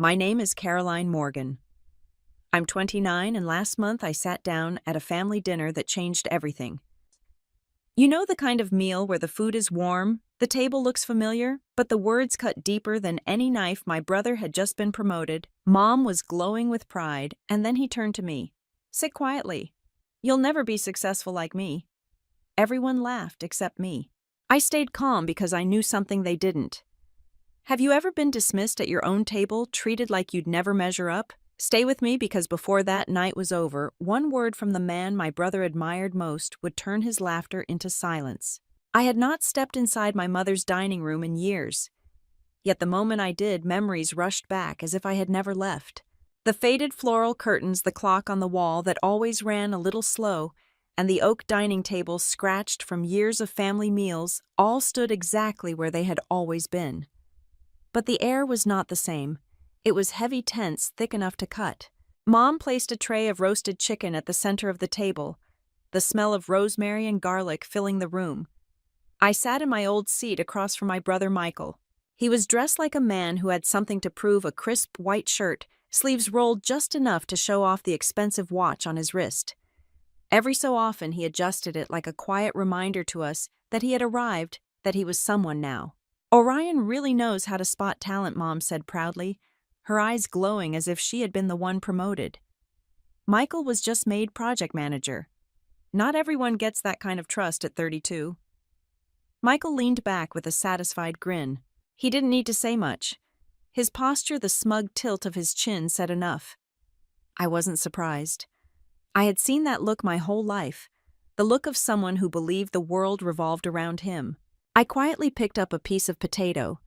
My name is Caroline Morgan. I'm 29, and last month I sat down at a family dinner that changed everything. You know, the kind of meal where the food is warm, the table looks familiar, but the words cut deeper than any knife. My brother had just been promoted. Mom was glowing with pride, and then he turned to me. Sit quietly. You'll never be successful like me. Everyone laughed except me. I stayed calm because I knew something they didn't. Have you ever been dismissed at your own table, treated like you'd never measure up? Stay with me, because before that night was over, one word from the man my brother admired most would turn his laughter into silence. I had not stepped inside my mother's dining room in years. Yet the moment I did, memories rushed back as if I had never left. The faded floral curtains, the clock on the wall that always ran a little slow, and the oak dining table scratched from years of family meals all stood exactly where they had always been. But the air was not the same. It was heavy, tense, thick enough to cut. Mom placed a tray of roasted chicken at the center of the table, the smell of rosemary and garlic filling the room. I sat in my old seat across from my brother Michael. He was dressed like a man who had something to prove, a crisp white shirt, sleeves rolled just enough to show off the expensive watch on his wrist. Every so often he adjusted it like a quiet reminder to us that he had arrived, that he was someone now. Orion really knows how to spot talent, Mom said proudly, her eyes glowing as if she had been the one promoted. Michael was just made project manager. Not everyone gets that kind of trust at 32. Michael leaned back with a satisfied grin. He didn't need to say much. His posture, the smug tilt of his chin, said enough. I wasn't surprised. I had seen that look my whole life, the look of someone who believed the world revolved around him. I quietly picked up a piece of potato,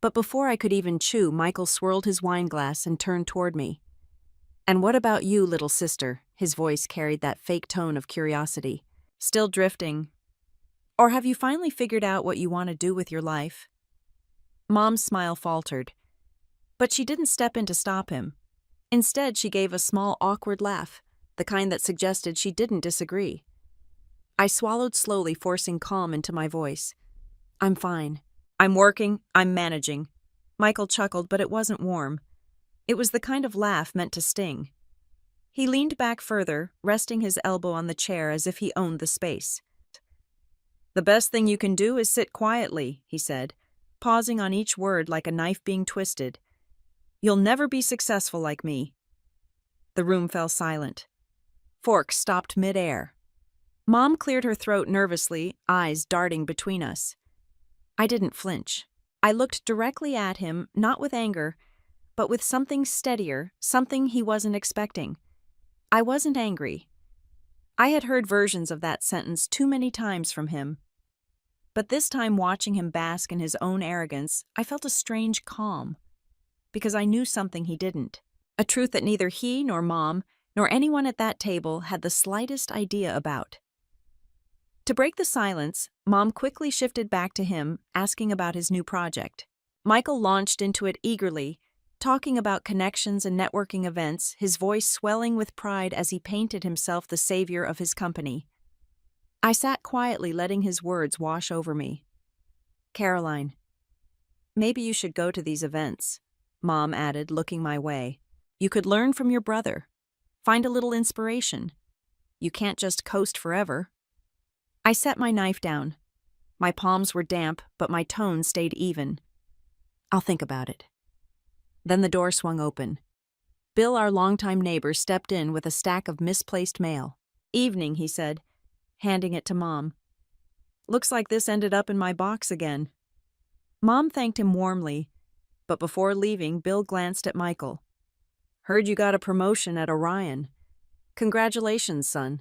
but before I could even chew, Michael swirled his wineglass and turned toward me. And what about you, little sister? His voice carried that fake tone of curiosity. Still drifting? Or have you finally figured out what you want to do with your life? Mom's smile faltered, but she didn't step in to stop him. Instead, she gave a small, awkward laugh, the kind that suggested she didn't disagree. I swallowed slowly, forcing calm into my voice. I'm fine. I'm working, I'm managing. Michael chuckled, but it wasn't warm. It was the kind of laugh meant to sting. He leaned back further, resting his elbow on the chair as if he owned the space. The best thing you can do is sit quietly, he said, pausing on each word like a knife being twisted. You'll never be successful like me. The room fell silent. Forks stopped mid-air. Mom cleared her throat nervously, eyes darting between us. I didn't flinch. I looked directly at him, not with anger, but with something steadier, something he wasn't expecting. I wasn't angry. I had heard versions of that sentence too many times from him. But this time, watching him bask in his own arrogance, I felt a strange calm, because I knew something he didn't. A truth that neither he nor Mom, nor anyone at that table had the slightest idea about. To break the silence, Mom quickly shifted back to him, asking about his new project. Michael launched into it eagerly, talking about connections and networking events, his voice swelling with pride as he painted himself the savior of his company. I sat quietly, letting his words wash over me. Caroline, maybe you should go to these events, Mom added, looking my way. You could learn from your brother. Find a little inspiration. You can't just coast forever. I set my knife down. My palms were damp, but my tone stayed even. I'll think about it. Then the door swung open. Bill, our longtime neighbor, stepped in with a stack of misplaced mail. Evening, he said, handing it to Mom. Looks like this ended up in my box again. Mom thanked him warmly, but before leaving, Bill glanced at Michael. Heard you got a promotion at Orion. Congratulations, son.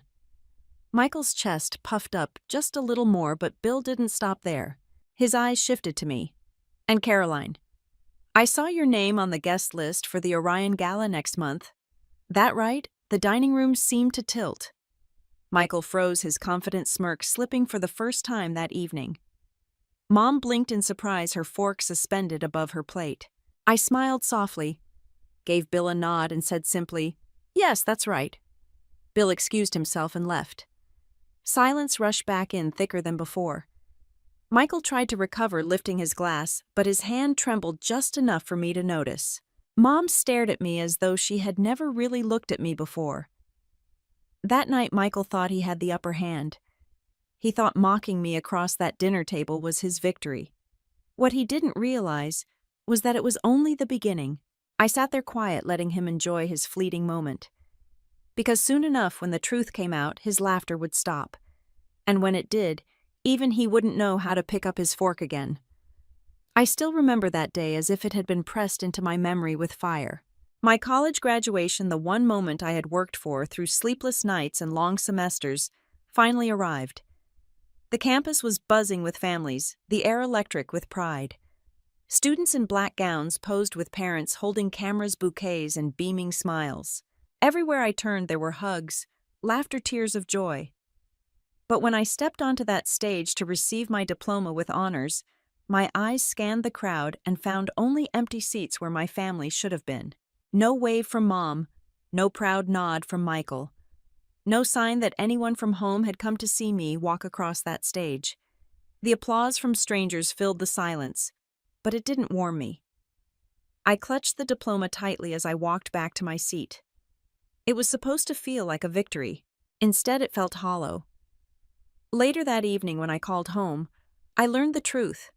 Michael's chest puffed up just a little more, but Bill didn't stop there. His eyes shifted to me. And Caroline, I saw your name on the guest list for the Orion Gala next month. That right? The dining room seemed to tilt. Michael froze, his confident smirk slipping for the first time that evening. Mom blinked in surprise, her fork suspended above her plate. I smiled softly, gave Bill a nod, and said simply, Yes, that's right. Bill excused himself and left. Silence rushed back in thicker than before. Michael tried to recover, lifting his glass, but his hand trembled just enough for me to notice. Mom stared at me as though she had never really looked at me before. That night, Michael thought he had the upper hand. He thought mocking me across that dinner table was his victory. What he didn't realize was that it was only the beginning. I sat there quiet, letting him enjoy his fleeting moment. Because soon enough, when the truth came out, his laughter would stop. And when it did, even he wouldn't know how to pick up his fork again. I still remember that day as if it had been pressed into my memory with fire. My college graduation, the one moment I had worked for through sleepless nights and long semesters, finally arrived. The campus was buzzing with families, the air electric with pride. Students in black gowns posed with parents holding cameras, bouquets, and beaming smiles. Everywhere I turned there were hugs, laughter, tears of joy. But when I stepped onto that stage to receive my diploma with honors, my eyes scanned the crowd and found only empty seats where my family should have been. No wave from Mom, no proud nod from Michael. No sign that anyone from home had come to see me walk across that stage. The applause from strangers filled the silence, but it didn't warm me. I clutched the diploma tightly as I walked back to my seat. It was supposed to feel like a victory. Instead, it felt hollow. Later that evening, when I called home, I learned the truth.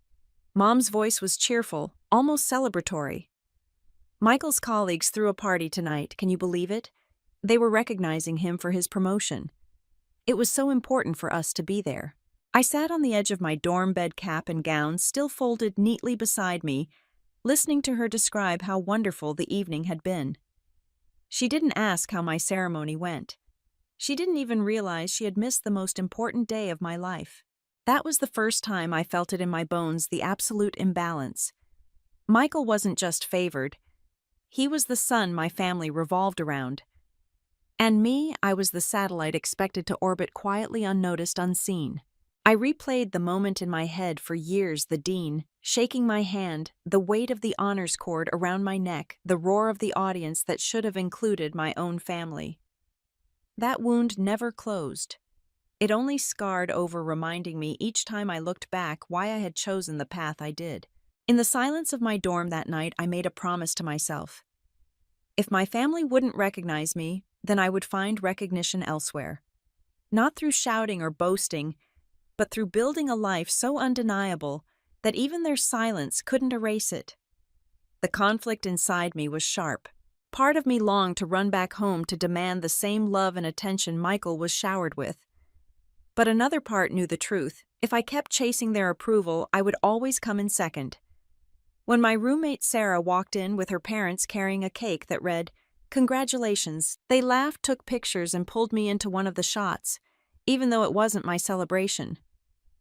Mom's voice was cheerful, almost celebratory. Michael's colleagues threw a party tonight, can you believe it? They were recognizing him for his promotion. It was so important for us to be there. I sat on the edge of my dorm bed, cap and gown still folded neatly beside me, listening to her describe how wonderful the evening had been. She didn't ask how my ceremony went. She didn't even realize she had missed the most important day of my life. That was the first time I felt it in my bones, the absolute imbalance. Michael wasn't just favored. He was the sun my family revolved around. And me, I was the satellite expected to orbit quietly, unnoticed, unseen. I replayed the moment in my head for years, the dean, shaking my hand, the weight of the honors cord around my neck, the roar of the audience that should have included my own family. That wound never closed. It only scarred over, reminding me each time I looked back why I had chosen the path I did. In the silence of my dorm that night, I made a promise to myself. If my family wouldn't recognize me, then I would find recognition elsewhere. Not through shouting or boasting, but through building a life so undeniable that even their silence couldn't erase it. The conflict inside me was sharp. Part of me longed to run back home to demand the same love and attention Michael was showered with. But another part knew the truth. If I kept chasing their approval, I would always come in second. When my roommate Sarah walked in with her parents carrying a cake that read, "Congratulations," they laughed, took pictures, and pulled me into one of the shots, even though it wasn't my celebration.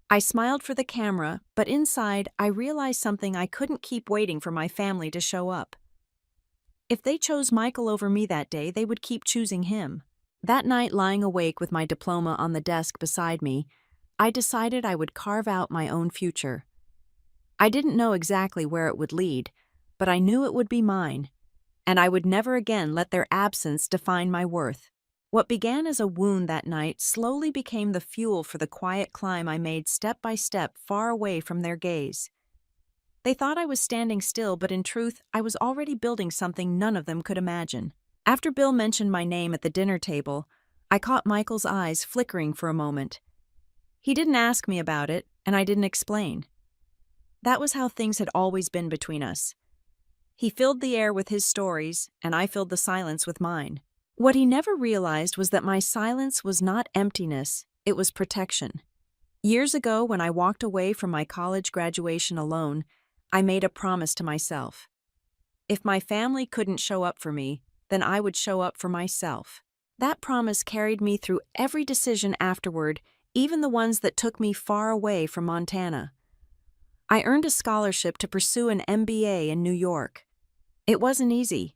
I smiled for the camera, but inside I realized something: I couldn't keep waiting for my family to show up. If they chose Michael over me that day, they would keep choosing him. That night, lying awake with my diploma on the desk beside me, I decided I would carve out my own future. I didn't know exactly where it would lead, but I knew it would be mine, and I would never again let their absence define my worth. What began as a wound that night slowly became the fuel for the quiet climb I made step by step, far away from their gaze. They thought I was standing still, but in truth, I was already building something none of them could imagine. After Bill mentioned my name at the dinner table, I caught Michael's eyes flickering for a moment. He didn't ask me about it, and I didn't explain. That was how things had always been between us. He filled the air with his stories, and I filled the silence with mine. What he never realized was that my silence was not emptiness, it was protection. Years ago, when I walked away from my college graduation alone, I made a promise to myself. If my family couldn't show up for me, then I would show up for myself. That promise carried me through every decision afterward, even the ones that took me far away from Montana. I earned a scholarship to pursue an MBA in New York. It wasn't easy.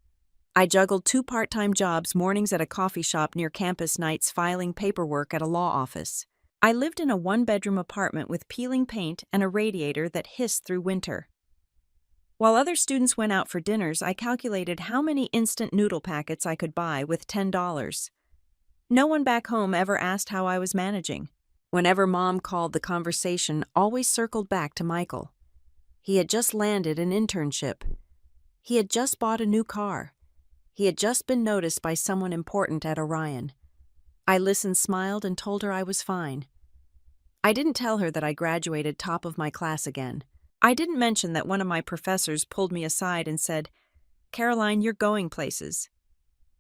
I juggled 2 part-time jobs, mornings at a coffee shop near campus, nights filing paperwork at a law office. I lived in a 1-bedroom apartment with peeling paint and a radiator that hissed through winter. While other students went out for dinners, I calculated how many instant noodle packets I could buy with $10. No one back home ever asked how I was managing. Whenever Mom called, the conversation always circled back to Michael. He had just landed an internship. He had just bought a new car. He had just been noticed by someone important at Orion. I listened, smiled, and told her I was fine. I didn't tell her that I graduated top of my class again. I didn't mention that one of my professors pulled me aside and said, "Caroline, you're going places."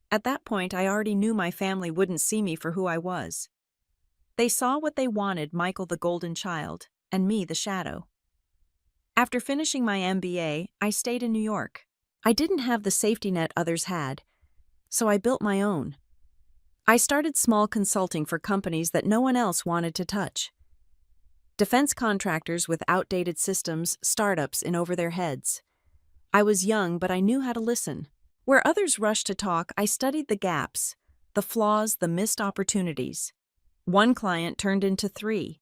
At that point, I already knew my family wouldn't see me for who I was. They saw what they wanted, Michael the golden child, and me the shadow. After finishing my MBA, I stayed in New York. I didn't have the safety net others had, so I built my own. I started small consulting for companies that no one else wanted to touch. Defense contractors with outdated systems, startups in over their heads. I was young, but I knew how to listen. Where others rushed to talk, I studied the gaps, the flaws, the missed opportunities. One client turned into 3.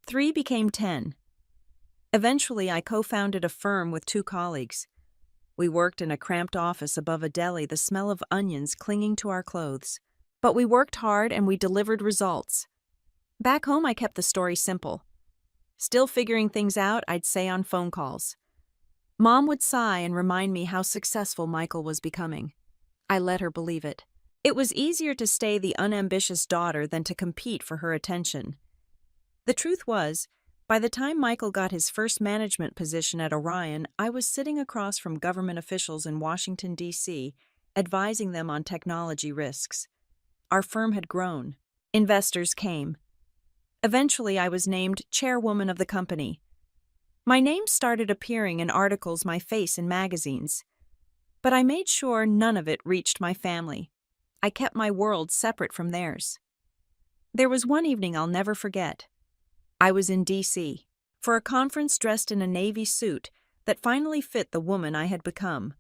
3 became 10. Eventually, I co-founded a firm with 2 colleagues. We worked in a cramped office above a deli, the smell of onions clinging to our clothes. But we worked hard and we delivered results. Back home, I kept the story simple. Still figuring things out, I'd say on phone calls. Mom would sigh and remind me how successful Michael was becoming. I let her believe it. It was easier to stay the unambitious daughter than to compete for her attention. The truth was, by the time Michael got his first management position at Orion, I was sitting across from government officials in Washington, D.C., advising them on technology risks. Our firm had grown. Investors came. Eventually, I was named chairwoman of the company. My name started appearing in articles, my face in magazines. But I made sure none of it reached my family. I kept my world separate from theirs. There was one evening I'll never forget. I was in D.C. for a conference dressed in a navy suit that finally fit the woman I had become.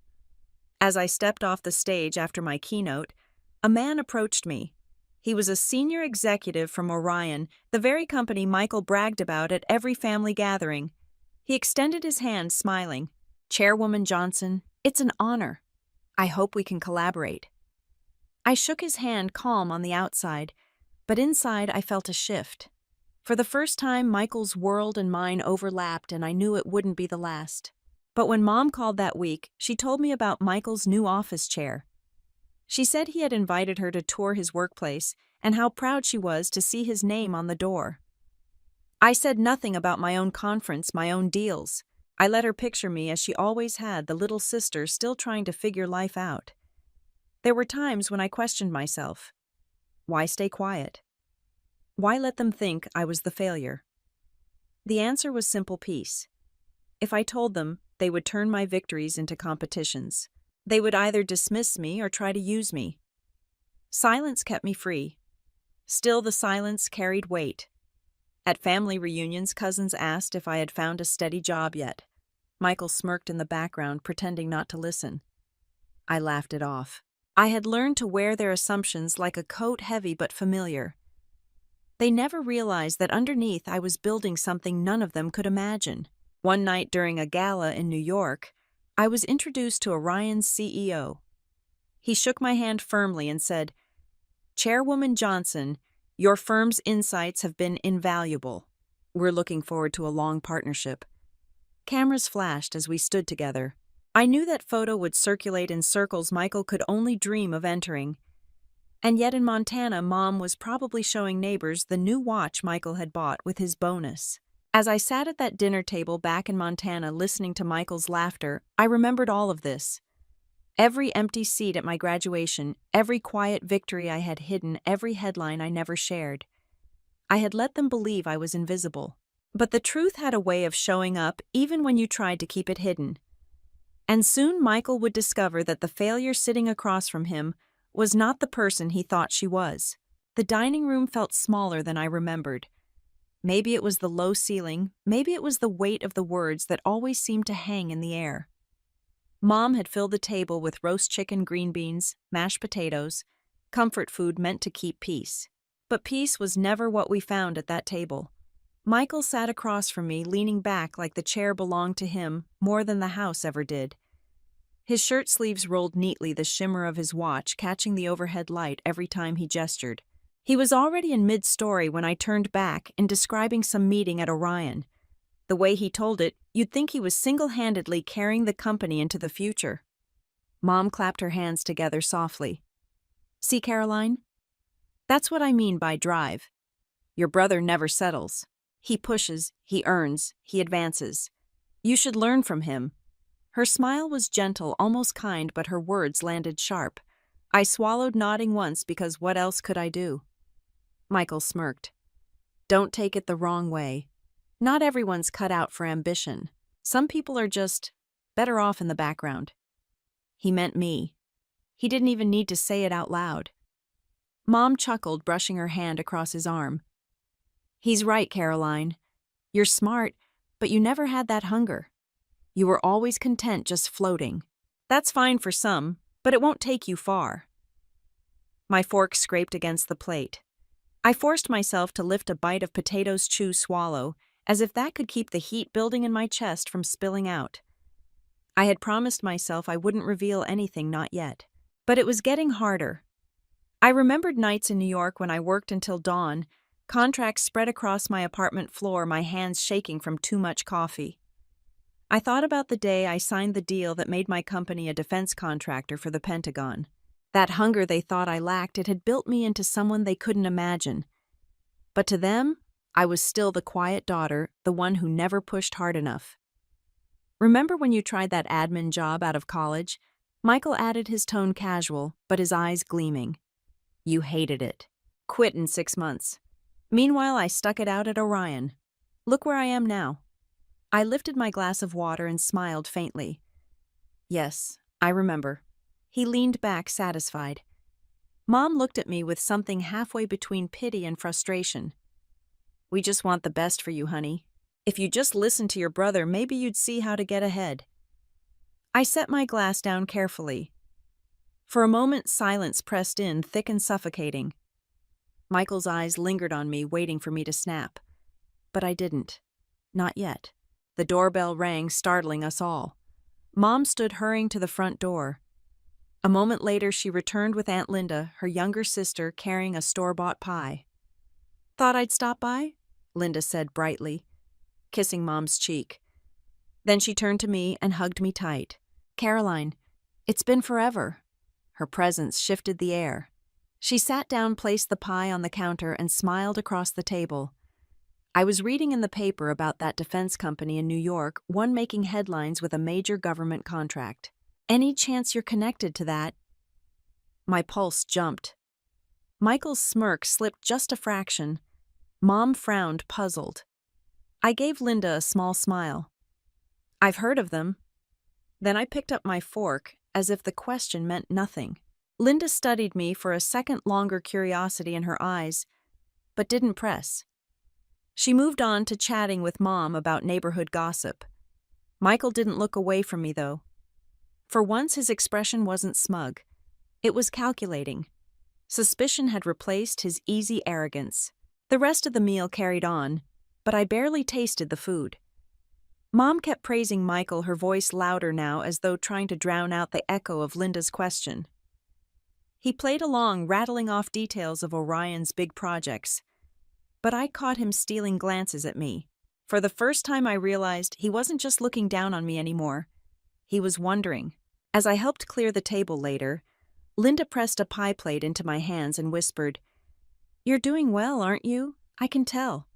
As I stepped off the stage after my keynote, a man approached me. He was a senior executive from Orion, the very company Michael bragged about at every family gathering. He extended his hand, smiling. "Chairwoman Johnson, it's an honor. I hope we can collaborate." I shook his hand, calm on the outside, but inside I felt a shift. For the first time, Michael's world and mine overlapped, and I knew it wouldn't be the last. But when Mom called that week, she told me about Michael's new office chair. She said he had invited her to tour his workplace and how proud she was to see his name on the door. I said nothing about my own conference, my own deals. I let her picture me as she always had, the little sister still trying to figure life out. There were times when I questioned myself. Why stay quiet? Why let them think I was the failure? The answer was simple: peace. If I told them, they would turn my victories into competitions. They would either dismiss me or try to use me. Silence kept me free. Still, the silence carried weight. At family reunions, cousins asked if I had found a steady job yet. Michael smirked in the background, pretending not to listen. I laughed it off. I had learned to wear their assumptions like a coat, heavy but familiar. They never realized that underneath I was building something none of them could imagine. One night during a gala in New York, I was introduced to Orion's CEO. He shook my hand firmly and said, "Chairwoman Johnson, your firm's insights have been invaluable. We're looking forward to a long partnership." Cameras flashed as we stood together. I knew that photo would circulate in circles Michael could only dream of entering. And yet in Montana, Mom was probably showing neighbors the new watch Michael had bought with his bonus. As I sat at that dinner table back in Montana listening to Michael's laughter, I remembered all of this. Every empty seat at my graduation, every quiet victory I had hidden, every headline I never shared. I had let them believe I was invisible. But the truth had a way of showing up even when you tried to keep it hidden. And soon Michael would discover that the failure sitting across from him was not the person he thought she was. The dining room felt smaller than I remembered. Maybe it was the low ceiling, maybe it was the weight of the words that always seemed to hang in the air. Mom had filled the table with roast chicken, green beans, mashed potatoes, comfort food meant to keep peace. But peace was never what we found at that table. Michael sat across from me, leaning back like the chair belonged to him more than the house ever did. His shirt sleeves rolled neatly, the shimmer of his watch catching the overhead light every time he gestured. He was already in mid-story when I turned back and describing some meeting at Orion. The way he told it, you'd think he was single-handedly carrying the company into the future. Mom clapped her hands together softly. See, Caroline? That's what I mean by drive. Your brother never settles. He pushes, he earns, he advances. You should learn from him. Her smile was gentle, almost kind, but her words landed sharp. I swallowed, nodding once, because what else could I do? Michael smirked. Don't take it the wrong way. Not everyone's cut out for ambition. Some people are just better off in the background. He meant me. He didn't even need to say it out loud. Mom chuckled, brushing her hand across his arm. He's right, Caroline. You're smart, but you never had that hunger. You were always content just floating. That's fine for some, but it won't take you far. My fork scraped against the plate. I forced myself to lift a bite of potatoes chew swallow, as if that could keep the heat building in my chest from spilling out. I had promised myself I wouldn't reveal anything, not yet. But it was getting harder. I remembered nights in New York when I worked until dawn, contracts spread across my apartment floor, my hands shaking from too much coffee. I thought about the day I signed the deal that made my company a defense contractor for the Pentagon. That hunger they thought I lacked, it had built me into someone they couldn't imagine. But to them, I was still the quiet daughter, the one who never pushed hard enough. Remember when you tried that admin job out of college? Michael added, his tone casual, but his eyes gleaming. You hated it. Quit in 6 months. Meanwhile, I stuck it out at Orion. Look where I am now. I lifted my glass of water and smiled faintly. Yes, I remember. He leaned back, satisfied. Mom looked at me with something halfway between pity and frustration. We just want the best for you, honey. If you just listened to your brother, maybe you'd see how to get ahead. I set my glass down carefully. For a moment, silence pressed in, thick and suffocating. Michael's eyes lingered on me, waiting for me to snap. But I didn't. Not yet. The doorbell rang, startling us all. Mom stood hurrying to the front door. A moment later, she returned with Aunt Linda, her younger sister, carrying a store-bought pie. Thought I'd stop by? Linda said brightly, kissing Mom's cheek. Then she turned to me and hugged me tight. Caroline, it's been forever. Her presence shifted the air. She sat down, placed the pie on the counter, and smiled across the table. I was reading in the paper about that defense company in New York, one making headlines with a major government contract. Any chance you're connected to that? My pulse jumped. Michael's smirk slipped just a fraction. Mom frowned, puzzled. I gave Linda a small smile. I've heard of them. Then I picked up my fork, as if the question meant nothing. Linda studied me for a second, longer curiosity in her eyes, but didn't press. She moved on to chatting with Mom about neighborhood gossip. Michael didn't look away from me, though. For once, his expression wasn't smug. It was calculating. Suspicion had replaced his easy arrogance. The rest of the meal carried on, but I barely tasted the food. Mom kept praising Michael, her voice louder now, as though trying to drown out the echo of Linda's question. He played along, rattling off details of Orion's big projects. But I caught him stealing glances at me. For the first time, I realized he wasn't just looking down on me anymore. He was wondering. As I helped clear the table later, Linda pressed a pie plate into my hands and whispered, "You're doing well, aren't you? I can tell."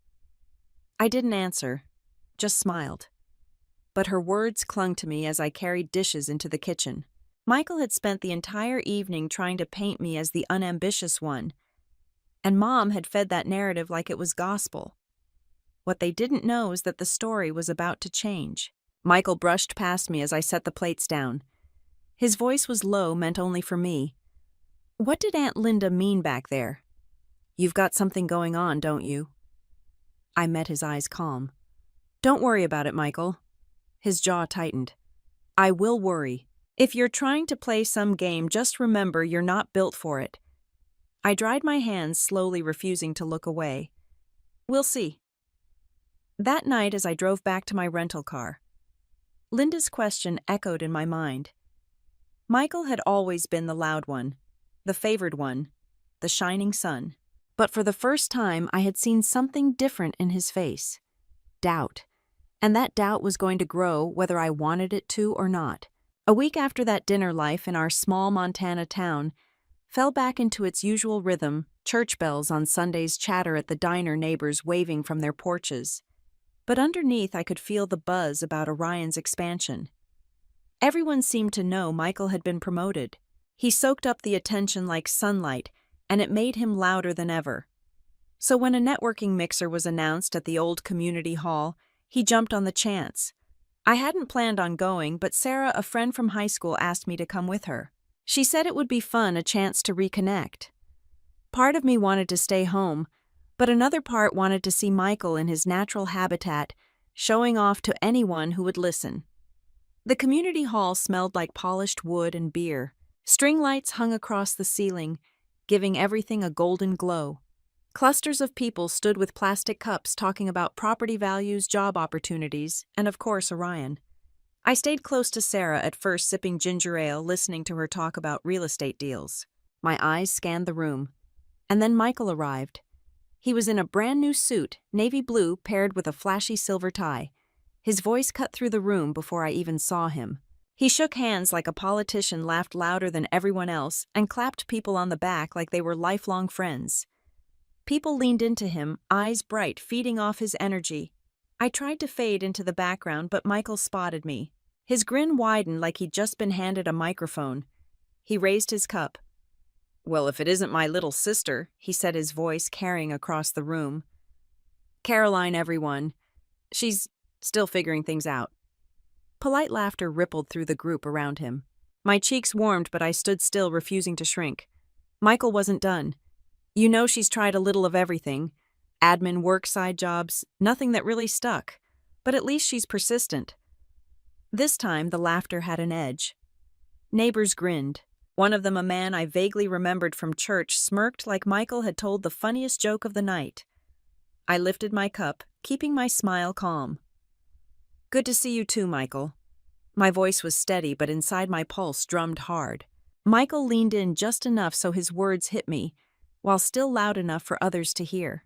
I didn't answer, just smiled. But her words clung to me as I carried dishes into the kitchen. Michael had spent the entire evening trying to paint me as the unambitious one, and Mom had fed that narrative like it was gospel. What they didn't know is that the story was about to change. Michael brushed past me as I set the plates down. His voice was low, meant only for me. What did Aunt Linda mean back there? You've got something going on, don't you? I met his eyes calm. Don't worry about it, Michael. His jaw tightened. I will worry. If you're trying to play some game, just remember you're not built for it. I dried my hands, slowly refusing to look away. We'll see. That night, as I drove back to my rental car, Linda's question echoed in my mind. Michael had always been the loud one, the favored one, the shining sun. But for the first time, I had seen something different in his face. Doubt. And that doubt was going to grow whether I wanted it to or not. A week after that dinner, life in our small Montana town fell back into its usual rhythm, church bells on Sundays, chatter at the diner, neighbors waving from their porches. But underneath I could feel the buzz about Orion's expansion. Everyone seemed to know Michael had been promoted. He soaked up the attention like sunlight, and it made him louder than ever. So when a networking mixer was announced at the old community hall, he jumped on the chance. I hadn't planned on going, but Sarah, a friend from high school, asked me to come with her. She said it would be fun, a chance to reconnect. Part of me wanted to stay home, but another part wanted to see Michael in his natural habitat, showing off to anyone who would listen. The community hall smelled like polished wood and beer. String lights hung across the ceiling, giving everything a golden glow. Clusters of people stood with plastic cups talking about property values, job opportunities, and of course Orion. I stayed close to Sarah at first, sipping ginger ale, listening to her talk about real estate deals. My eyes scanned the room. And then Michael arrived. He was in a brand new suit, navy blue, paired with a flashy silver tie. His voice cut through the room before I even saw him. He shook hands like a politician, laughed louder than everyone else, and clapped people on the back like they were lifelong friends. People leaned into him, eyes bright, feeding off his energy. I tried to fade into the background, but Michael spotted me. His grin widened like he'd just been handed a microphone. He raised his cup. "Well, if it isn't my little sister," he said, his voice carrying across the room. "Caroline, everyone. She's still figuring things out." Polite laughter rippled through the group around him. My cheeks warmed, but I stood still, refusing to shrink. Michael wasn't done. "You know, she's tried a little of everything. Admin work, side jobs, nothing that really stuck. But at least she's persistent." This time, the laughter had an edge. Neighbors grinned. One of them, a man I vaguely remembered from church, smirked like Michael had told the funniest joke of the night. I lifted my cup, keeping my smile calm. "Good to see you too, Michael." My voice was steady, but inside my pulse drummed hard. Michael leaned in just enough so his words hit me, while still loud enough for others to hear.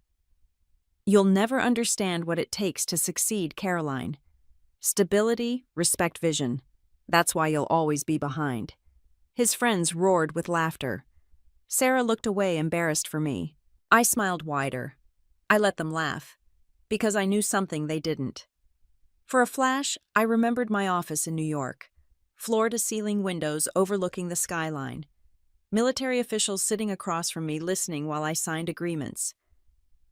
"You'll never understand what it takes to succeed, Caroline. Stability, respect, vision. That's why you'll always be behind." His friends roared with laughter. Sarah looked away, embarrassed for me. I smiled wider. I let them laugh, because I knew something they didn't. For a flash, I remembered my office in New York. Floor-to-ceiling windows overlooking the skyline. Military officials sitting across from me, listening while I signed agreements.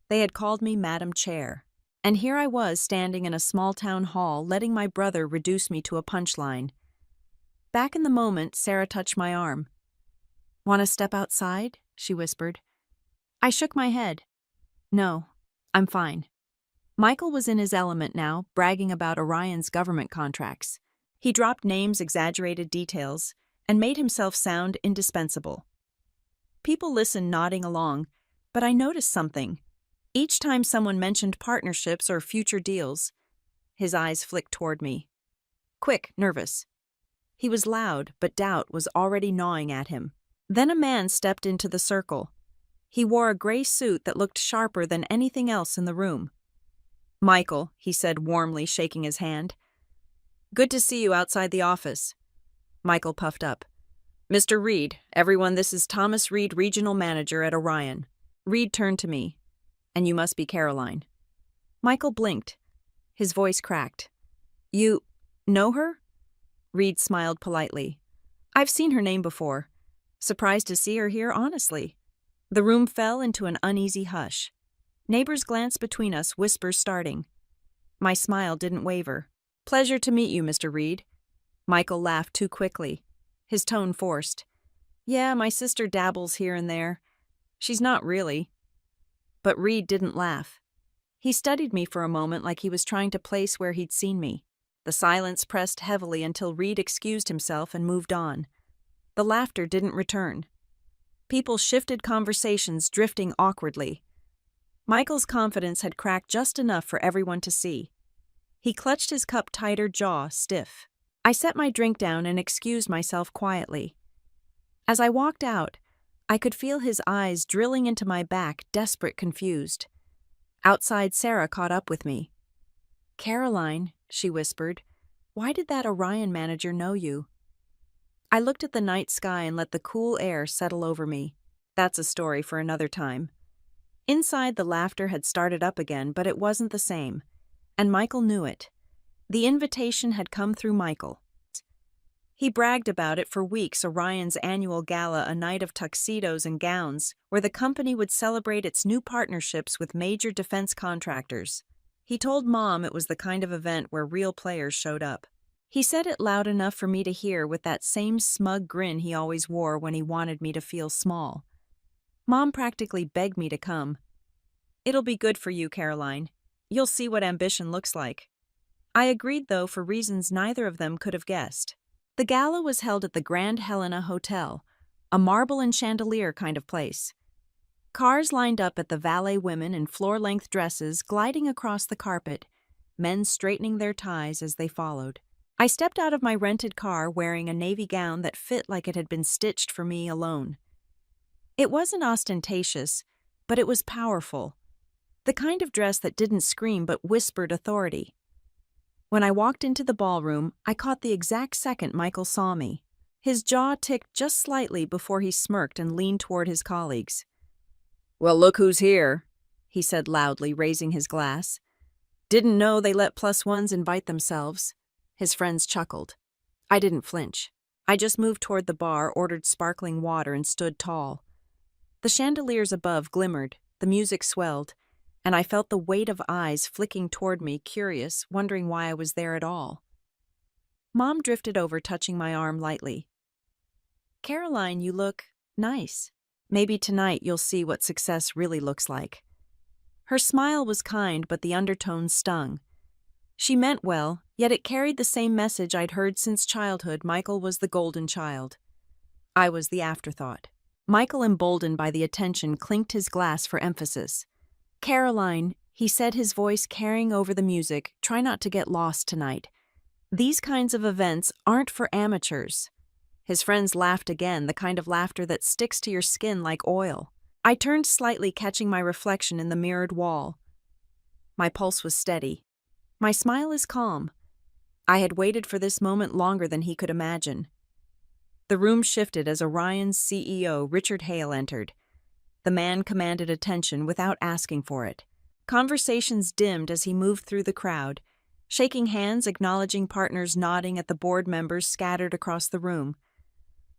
They had called me Madam Chair. And here I was, standing in a small town hall, letting my brother reduce me to a punchline. Back in the moment, Sarah touched my arm. "Want to step outside?" she whispered. I shook my head. "No, I'm fine." Michael was in his element now, bragging about Orion's government contracts. He dropped names, exaggerated details, and made himself sound indispensable. People listened, nodding along, but I noticed something. Each time someone mentioned partnerships or future deals, his eyes flicked toward me. Quick, nervous. He was loud, but doubt was already gnawing at him. Then a man stepped into the circle. He wore a gray suit that looked sharper than anything else in the room. "Michael," he said warmly, shaking his hand. "Good to see you outside the office." Michael puffed up. "Mr. Reed, everyone, this is Thomas Reed, Regional Manager at Orion." Reed turned to me. "And you must be Caroline." Michael blinked. His voice cracked. "You know her?" Reed smiled politely. "I've seen her name before. Surprised to see her here, honestly." The room fell into an uneasy hush. Neighbors glanced between us, whispers starting. My smile didn't waver. "Pleasure to meet you, Mr. Reed." Michael laughed too quickly, his tone forced. "Yeah, my sister dabbles here and there. She's not really." But Reed didn't laugh. He studied me for a moment like he was trying to place where he'd seen me. The silence pressed heavily until Reed excused himself and moved on. The laughter didn't return. People shifted, conversations drifting awkwardly. Michael's confidence had cracked just enough for everyone to see. He clutched his cup tighter, jaw stiff. I set my drink down and excused myself quietly. As I walked out, I could feel his eyes drilling into my back, desperate, confused. Outside, Sarah caught up with me. "Caroline," she whispered, "why did that Orion manager know you?" I looked at the night sky and let the cool air settle over me. That's a story for another time. Inside, the laughter had started up again, but it wasn't the same. And Michael knew it. The invitation had come through Michael. He bragged about it for weeks, Orion's annual gala, a night of tuxedos and gowns, where the company would celebrate its new partnerships with major defense contractors. He told Mom it was the kind of event where real players showed up. He said it loud enough for me to hear, with that same smug grin he always wore when he wanted me to feel small. Mom practically begged me to come. "It'll be good for you, Caroline. You'll see what ambition looks like." I agreed, though, for reasons neither of them could have guessed. The gala was held at the Grand Helena Hotel, a marble and chandelier kind of place. Cars lined up at the valet, women in floor-length dresses gliding across the carpet, men straightening their ties as they followed. I stepped out of my rented car wearing a navy gown that fit like it had been stitched for me alone. It wasn't ostentatious, but it was powerful. The kind of dress that didn't scream but whispered authority. When I walked into the ballroom, I caught the exact second Michael saw me. His jaw ticked just slightly before he smirked and leaned toward his colleagues. "Well, look who's here," he said loudly, raising his glass. "Didn't know they let +1s invite themselves." His friends chuckled. I didn't flinch. I just moved toward the bar, ordered sparkling water, and stood tall. The chandeliers above glimmered, the music swelled, and I felt the weight of eyes flicking toward me, curious, wondering why I was there at all. Mom drifted over, touching my arm lightly. "Caroline, you look nice. Maybe tonight you'll see what success really looks like." Her smile was kind, but the undertones stung. She meant well, yet it carried the same message I'd heard since childhood. Michael was the golden child. I was the afterthought. Michael, emboldened by the attention, clinked his glass for emphasis. "Caroline," he said, his voice carrying over the music, "try not to get lost tonight. These kinds of events aren't for amateurs." His friends laughed again, the kind of laughter that sticks to your skin like oil. I turned slightly, catching my reflection in the mirrored wall. My pulse was steady. My smile is calm. I had waited for this moment longer than he could imagine. The room shifted as Orion's CEO, Richard Hale, entered. The man commanded attention without asking for it. Conversations dimmed as he moved through the crowd, shaking hands, acknowledging partners, nodding at the board members scattered across the room.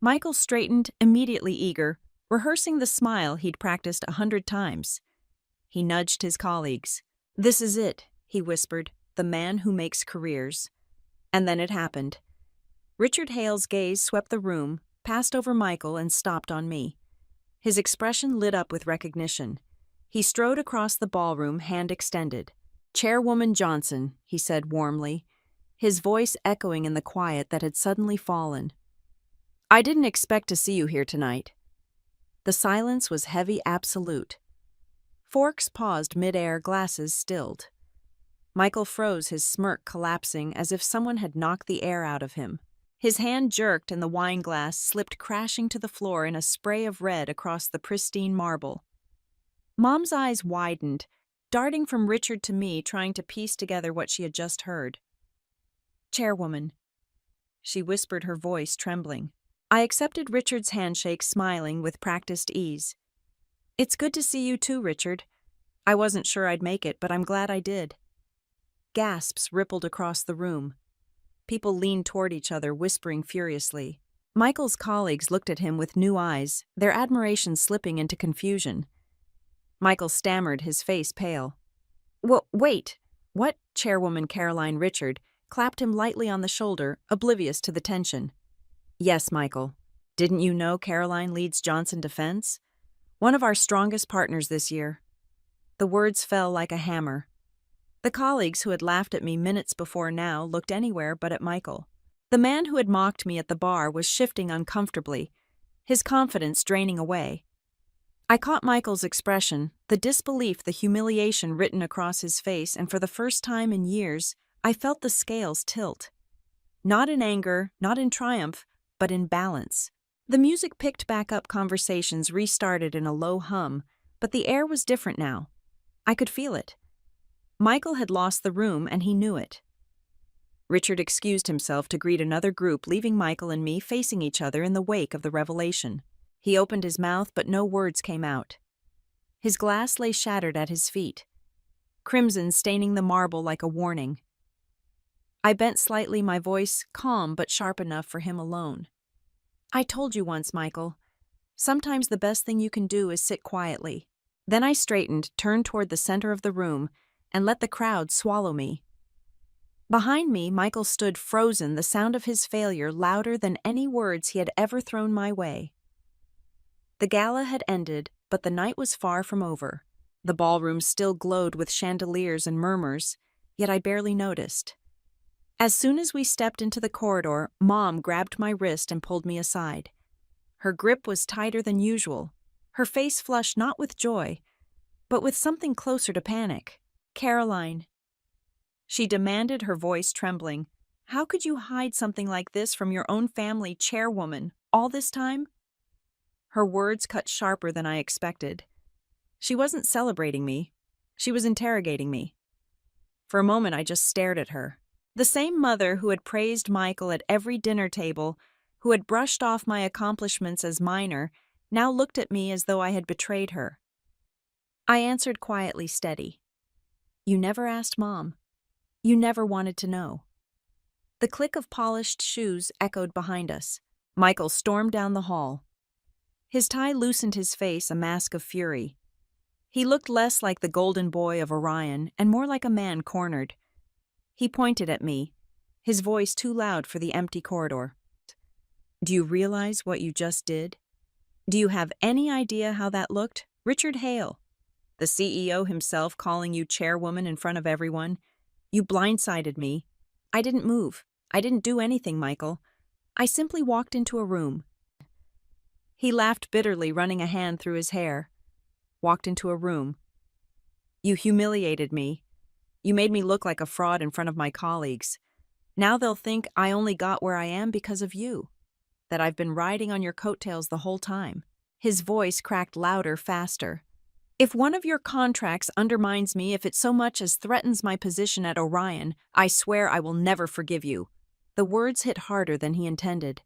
Michael straightened, immediately eager, rehearsing the smile he'd practiced 100 times. He nudged his colleagues. "This is it," he whispered, "the man who makes careers." And then it happened. Richard Hale's gaze swept the room, passed over Michael, and stopped on me. His expression lit up with recognition. He strode across the ballroom, hand extended. "Chairwoman Johnson," he said warmly, his voice echoing in the quiet that had suddenly fallen. "I didn't expect to see you here tonight." The silence was heavy, absolute. Forks paused mid-air, glasses stilled. Michael froze, his smirk collapsing as if someone had knocked the air out of him. His hand jerked and the wine glass slipped crashing to the floor in a spray of red across the pristine marble. Mom's eyes widened, darting from Richard to me, trying to piece together what she had just heard. "Chairwoman," she whispered, her voice trembling. I accepted Richard's handshake, smiling with practiced ease. "It's good to see you too, Richard. I wasn't sure I'd make it, but I'm glad I did." Gasps rippled across the room. People leaned toward each other, whispering furiously. Michael's colleagues looked at him with new eyes, their admiration slipping into confusion. Michael stammered, his face pale. Wait, what?" Chairwoman Caroline Richard clapped him lightly on the shoulder, oblivious to the tension. "Yes, Michael. Didn't you know Caroline leads Johnson Defense? One of our strongest partners this year." The words fell like a hammer. The colleagues who had laughed at me minutes before now looked anywhere but at Michael. The man who had mocked me at the bar was shifting uncomfortably, his confidence draining away. I caught Michael's expression, the disbelief, the humiliation written across his face, and for the first time in years, I felt the scales tilt. Not in anger, not in triumph, but in balance. The music picked back up, conversations restarted in a low hum, but the air was different now. I could feel it. Michael had lost the room, and he knew it. Richard excused himself to greet another group, leaving Michael and me facing each other in the wake of the revelation. He opened his mouth, but no words came out. His glass lay shattered at his feet, crimson staining the marble like a warning. I bent slightly, my voice calm but sharp enough for him alone. "I told you once, Michael. Sometimes the best thing you can do is sit quietly." Then I straightened, turned toward the center of the room, and let the crowd swallow me. Behind me, Michael stood frozen, the sound of his failure louder than any words he had ever thrown my way. The gala had ended, but the night was far from over. The ballroom still glowed with chandeliers and murmurs, yet I barely noticed. As soon as we stepped into the corridor, Mom grabbed my wrist and pulled me aside. Her grip was tighter than usual, her face flushed not with joy, but with something closer to panic. "Caroline," she demanded, her voice trembling, "how could you hide something like this from your own family chairwoman all this time?" Her words cut sharper than I expected. She wasn't celebrating me. She was interrogating me. For a moment, I just stared at her. The same mother who had praised Michael at every dinner table, who had brushed off my accomplishments as minor, now looked at me as though I had betrayed her. I answered quietly, steady. "You never asked Mom. You never wanted to know." The click of polished shoes echoed behind us. Michael stormed down the hall. His tie loosened his face, a mask of fury. He looked less like the golden boy of Orion and more like a man cornered. He pointed at me, his voice too loud for the empty corridor. "Do you realize what you just did? Do you have any idea how that looked? Richard Hale, the CEO himself, calling you chairwoman in front of everyone. You blindsided me. I didn't move. I didn't do anything, Michael. I simply walked into a room." He laughed bitterly, running a hand through his hair. "Walked into a room. You humiliated me. You made me look like a fraud in front of my colleagues. Now they'll think I only got where I am because of you, that I've been riding on your coattails the whole time." His voice cracked louder, faster. "If one of your contracts undermines me, if it so much as threatens my position at Orion, I swear I will never forgive you." The words hit harder than he intended.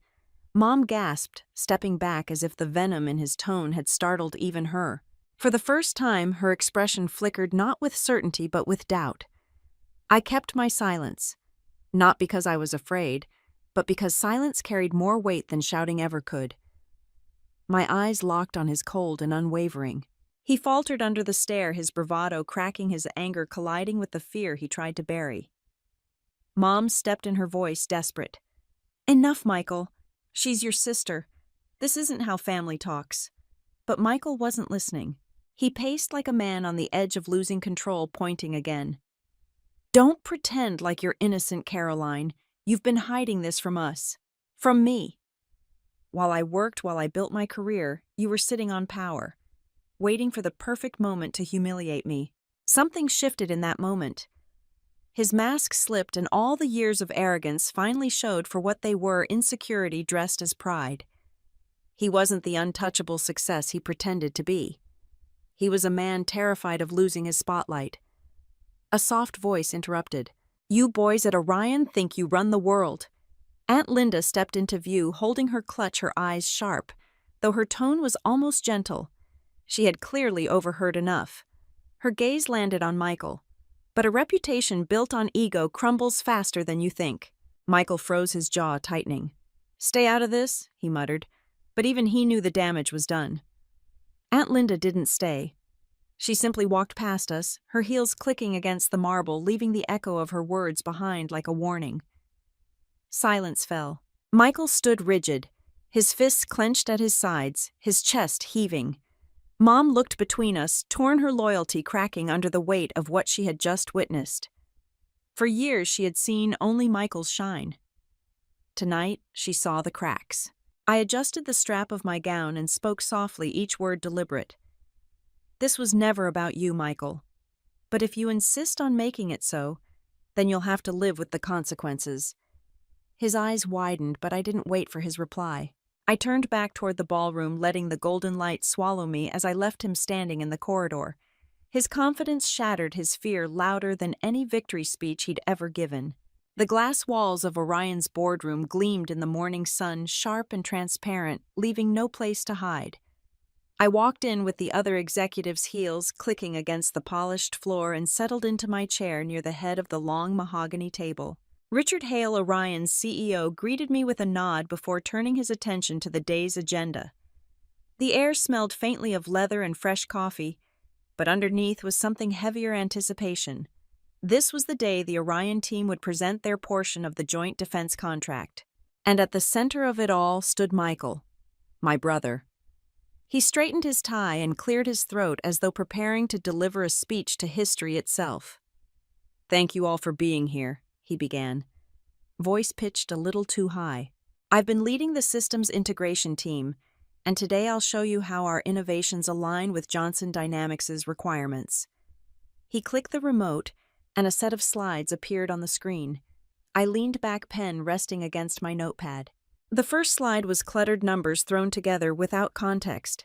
Mom gasped, stepping back as if the venom in his tone had startled even her. For the first time, her expression flickered not with certainty but with doubt. I kept my silence, not because I was afraid, but because silence carried more weight than shouting ever could. My eyes locked on his, cold and unwavering. He faltered under the stare, his bravado cracking, his anger colliding with the fear he tried to bury. Mom stepped in, her voice desperate. "Enough, Michael. She's your sister. This isn't how family talks." But Michael wasn't listening. He paced like a man on the edge of losing control, pointing again. "Don't pretend like you're innocent, Caroline. You've been hiding this from us. From me. While I worked, while I built my career, you were sitting on power, waiting for the perfect moment to humiliate me." Something shifted in that moment. His mask slipped, and all the years of arrogance finally showed for what they were: insecurity dressed as pride. He wasn't the untouchable success he pretended to be. He was a man terrified of losing his spotlight. A soft voice interrupted. "You boys at Orion think you run the world." Aunt Linda stepped into view, holding her clutch, her eyes sharp, though her tone was almost gentle. She had clearly overheard enough. Her gaze landed on Michael. But a reputation built on ego crumbles faster than you think. Michael froze, his jaw tightening. "Stay out of this," he muttered, but even he knew the damage was done. Aunt Linda didn't stay. She simply walked past us, her heels clicking against the marble, leaving the echo of her words behind like a warning. Silence fell. Michael stood rigid, his fists clenched at his sides, his chest heaving. Mom looked between us, torn, her loyalty cracking under the weight of what she had just witnessed. For years she had seen only Michael's shine. Tonight she saw the cracks. I adjusted the strap of my gown and spoke softly, each word deliberate. "This was never about you, Michael. But if you insist on making it so, then you'll have to live with the consequences." His eyes widened, but I didn't wait for his reply. I turned back toward the ballroom, letting the golden light swallow me as I left him standing in the corridor. His confidence shattered, his fear louder than any victory speech he'd ever given. The glass walls of Orion's boardroom gleamed in the morning sun, sharp and transparent, leaving no place to hide. I walked in with the other executives' heels clicking against the polished floor and settled into my chair near the head of the long mahogany table. Richard Hale, Orion's CEO, greeted me with a nod before turning his attention to the day's agenda. The air smelled faintly of leather and fresh coffee, but underneath was something heavier anticipation. This was the day the Orion team would present their portion of the joint defense contract. And at the center of it all stood Michael, my brother. He straightened his tie and cleared his throat as though preparing to deliver a speech to history itself. "Thank you all for being here," he began, voice pitched a little too high. "I've been leading the systems integration team, and today I'll show you how our innovations align with Johnson Dynamics' requirements." He clicked the remote, and a set of slides appeared on the screen. I leaned back, pen resting against my notepad. The first slide was cluttered numbers thrown together without context.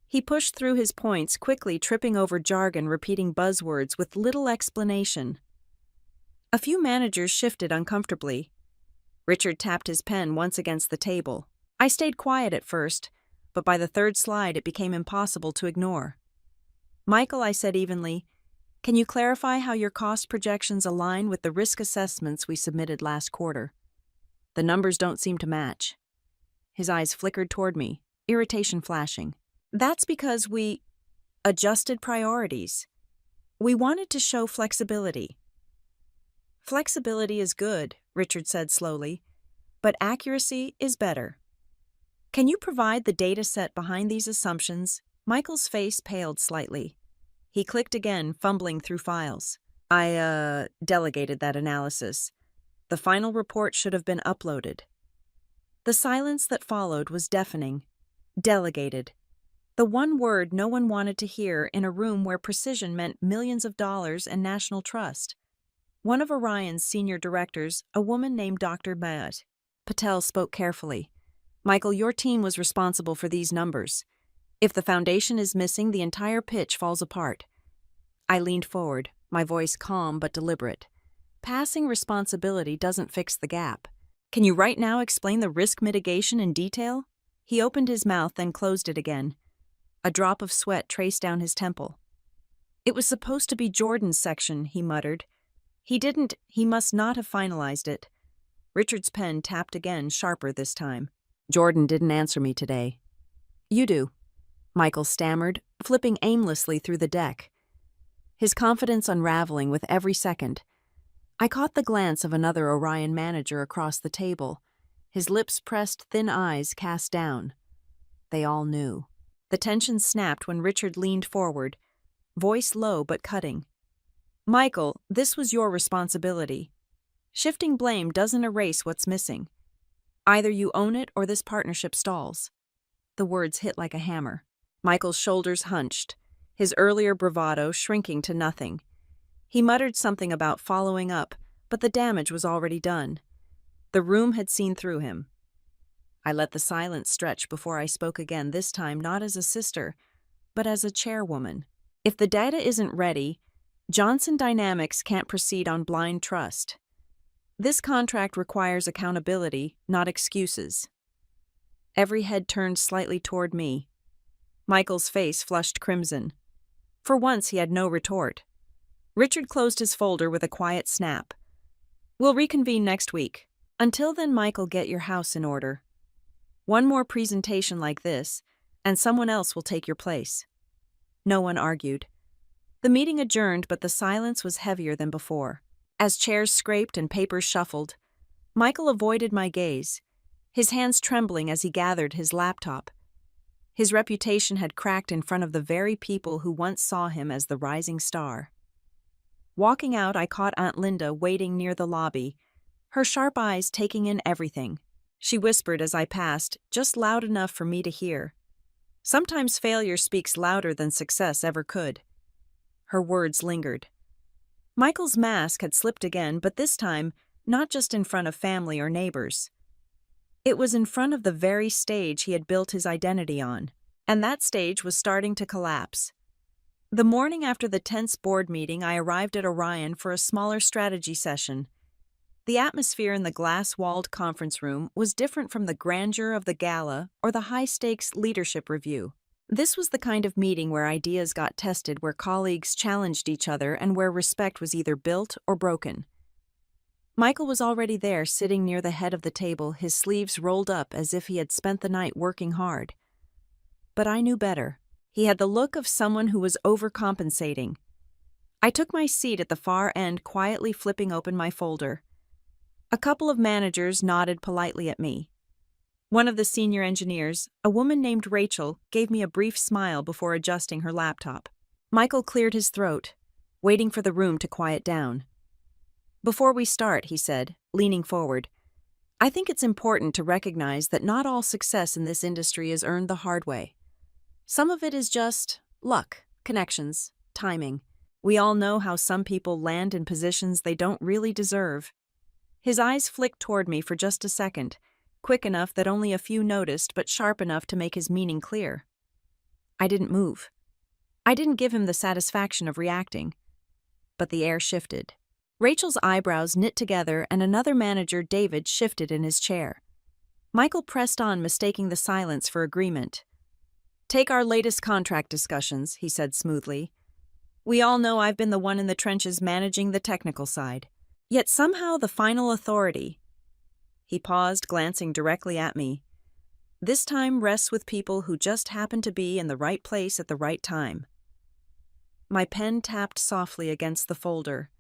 He pushed through his points, quickly tripping over jargon, repeating buzzwords with little explanation. A few managers shifted uncomfortably. Richard tapped his pen once against the table. I stayed quiet at first, but by the third slide it became impossible to ignore. "Michael," I said evenly, "can you clarify how your cost projections align with the risk assessments we submitted last quarter? The numbers don't seem to match." His eyes flickered toward me, irritation flashing. "That's because we adjusted priorities. We wanted to show flexibility." "Flexibility is good," Richard said slowly, "but accuracy is better. Can you provide the data set behind these assumptions?" Michael's face paled slightly. He clicked again, fumbling through files. "I delegated that analysis. The final report should have been uploaded." The silence that followed was deafening. Delegated. The one word no one wanted to hear in a room where precision meant millions of dollars and national trust. One of Orion's senior directors, a woman named Dr. Mayat Patel, spoke carefully. "Michael, your team was responsible for these numbers. If the foundation is missing, the entire pitch falls apart." I leaned forward, my voice calm but deliberate. "Passing responsibility doesn't fix the gap. Can you right now explain the risk mitigation in detail?" He opened his mouth, then closed it again. A drop of sweat traced down his temple. "It was supposed to be Jordan's section," he muttered. He must not have finalized it." Richard's pen tapped again, sharper this time. "Jordan didn't answer me today." "You do," Michael stammered, flipping aimlessly through the deck. His confidence unraveling with every second. I caught the glance of another Orion manager across the table, his lips pressed, thin eyes cast down. They all knew. The tension snapped when Richard leaned forward, voice low but cutting. "Michael, this was your responsibility. Shifting blame doesn't erase what's missing. Either you own it or this partnership stalls." The words hit like a hammer. Michael's shoulders hunched, his earlier bravado shrinking to nothing. He muttered something about following up, but the damage was already done. The room had seen through him. I let the silence stretch before I spoke again, this time not as a sister, but as a chairwoman. "If the data isn't ready, Johnson Dynamics can't proceed on blind trust. This contract requires accountability, not excuses." Every head turned slightly toward me. Michael's face flushed crimson. For once he had no retort. Richard closed his folder with a quiet snap. "We'll reconvene next week. Until then, Michael, get your house in order. One more presentation like this, and someone else will take your place." No one argued. The meeting adjourned, but the silence was heavier than before. As chairs scraped and papers shuffled, Michael avoided my gaze, his hands trembling as he gathered his laptop. His reputation had cracked in front of the very people who once saw him as the rising star. Walking out, I caught Aunt Linda waiting near the lobby, her sharp eyes taking in everything. She whispered as I passed, just loud enough for me to hear. "Sometimes failure speaks louder than success ever could." Her words lingered. Michael's mask had slipped again, but this time, not just in front of family or neighbors. It was in front of the very stage he had built his identity on, and that stage was starting to collapse. The morning after the tense board meeting, I arrived at Orion for a smaller strategy session. The atmosphere in the glass-walled conference room was different from the grandeur of the gala or the high-stakes leadership review. This was the kind of meeting where ideas got tested, where colleagues challenged each other, and where respect was either built or broken. Michael was already there, sitting near the head of the table, his sleeves rolled up as if he had spent the night working hard. But I knew better. He had the look of someone who was overcompensating. I took my seat at the far end, quietly flipping open my folder. A couple of managers nodded politely at me. One of the senior engineers, a woman named Rachel, gave me a brief smile before adjusting her laptop. Michael cleared his throat, waiting for the room to quiet down. "Before we start," he said, leaning forward, "I think it's important to recognize that not all success in this industry is earned the hard way. Some of it is just luck, connections, timing. We all know how some people land in positions they don't really deserve." His eyes flicked toward me for just a second, quick enough that only a few noticed, but sharp enough to make his meaning clear. I didn't move. I didn't give him the satisfaction of reacting. But the air shifted. Rachel's eyebrows knit together and another manager, David, shifted in his chair. Michael pressed on, mistaking the silence for agreement. "Take our latest contract discussions," he said smoothly. "We all know I've been the one in the trenches managing the technical side. Yet somehow the final authority—" He paused, glancing directly at me. "This time rests with people who just happen to be in the right place at the right time." My pen tapped softly against the folder.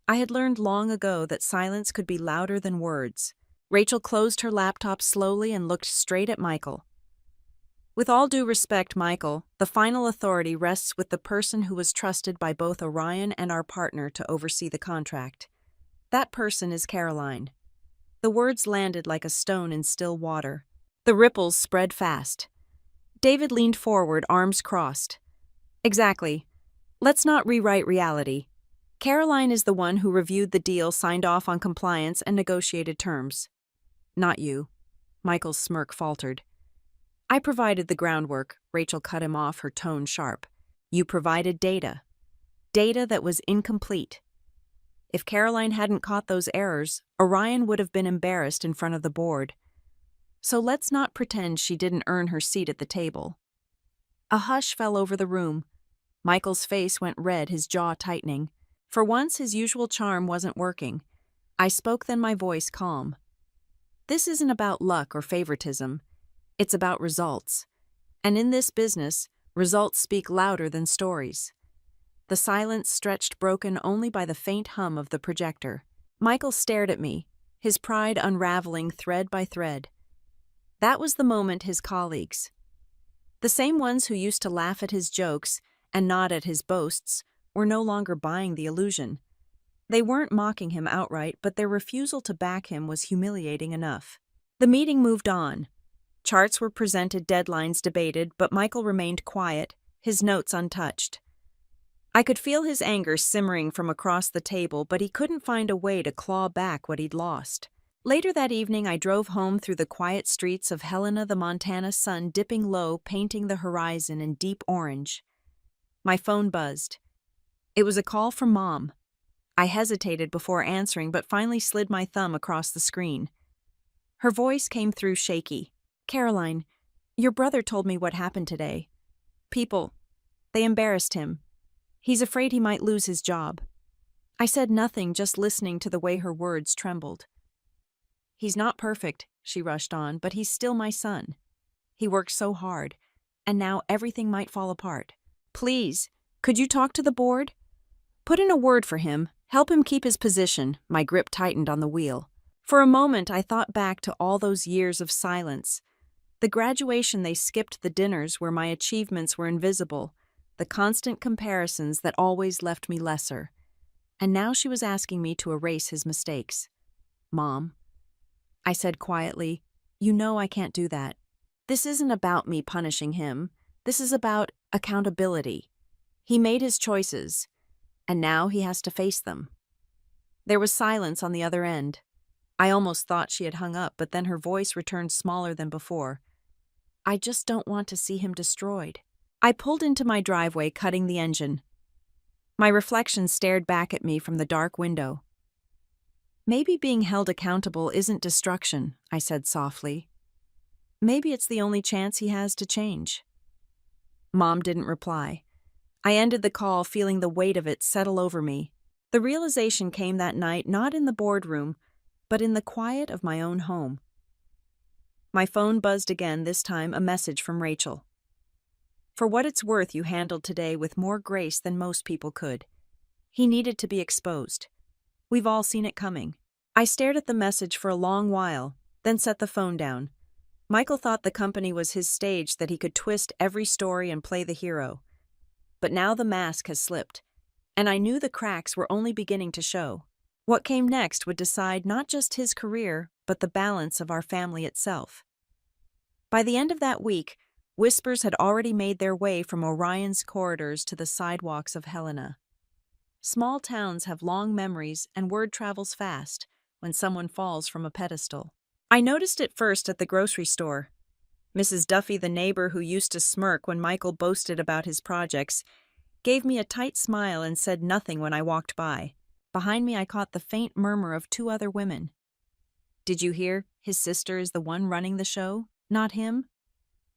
I had learned long ago that silence could be louder than words. Rachel closed her laptop slowly and looked straight at Michael. "With all due respect, Michael, the final authority rests with the person who was trusted by both Orion and our partner to oversee the contract. That person is Caroline." The words landed like a stone in still water. The ripples spread fast. David leaned forward, arms crossed. "Exactly. Let's not rewrite reality. Caroline is the one who reviewed the deal, signed off on compliance, and negotiated terms. Not you." Michael's smirk faltered. "I provided the groundwork," Rachel cut him off, her tone sharp. "You provided data. Data that was incomplete. If Caroline hadn't caught those errors, Orion would have been embarrassed in front of the board. So let's not pretend she didn't earn her seat at the table." A hush fell over the room. Michael's face went red, his jaw tightening. For once, his usual charm wasn't working. I spoke, then my voice calm. "This isn't about luck or favoritism. It's about results. And in this business, results speak louder than stories." The silence stretched, broken only by the faint hum of the projector. Michael stared at me, his pride unraveling thread by thread. That was the moment his colleagues, the same ones who used to laugh at his jokes and nod at his boasts, were no longer buying the illusion. They weren't mocking him outright, but their refusal to back him was humiliating enough. The meeting moved on. Charts were presented, deadlines debated, but Michael remained quiet, his notes untouched. I could feel his anger simmering from across the table, but he couldn't find a way to claw back what he'd lost. Later that evening, I drove home through the quiet streets of Helena, the Montana sun dipping low, painting the horizon in deep orange. My phone buzzed. It was a call from Mom. I hesitated before answering, but finally slid my thumb across the screen. Her voice came through shaky. "Caroline, your brother told me what happened today. They embarrassed him. He's afraid he might lose his job." I said nothing, just listening to the way her words trembled. "He's not perfect," she rushed on, "but he's still my son. He worked so hard, and now everything might fall apart. Please, could you talk to the board? Put in a word for him, help him keep his position." My grip tightened on the wheel. For a moment, I thought back to all those years of silence. The graduation they skipped, the dinners where my achievements were invisible, the constant comparisons that always left me lesser. And now she was asking me to erase his mistakes. "Mom," I said quietly, "you know I can't do that. This isn't about me punishing him. This is about accountability. He made his choices, and now he has to face them." There was silence on the other end. I almost thought she had hung up, but then her voice returned smaller than before. "I just don't want to see him destroyed." I pulled into my driveway, cutting the engine. My reflection stared back at me from the dark window. Maybe being held accountable isn't destruction, I said softly. Maybe it's the only chance he has to change. Mom didn't reply. I ended the call feeling the weight of it settle over me. The realization came that night not in the boardroom, but in the quiet of my own home. My phone buzzed again, this time a message from Rachel. For what it's worth, you handled today with more grace than most people could. He needed to be exposed. We've all seen it coming. I stared at the message for a long while, then set the phone down. Michael thought the company was his stage, that he could twist every story and play the hero. But now the mask has slipped, and I knew the cracks were only beginning to show. What came next would decide not just his career, but the balance of our family itself. By the end of that week, whispers had already made their way from Orion's corridors to the sidewalks of Helena. Small towns have long memories, and word travels fast when someone falls from a pedestal. I noticed it first at the grocery store. Mrs. Duffy, the neighbor who used to smirk when Michael boasted about his projects, gave me a tight smile and said nothing when I walked by. Behind me, I caught the faint murmur of two other women. Did you hear? His sister is the one running the show, not him?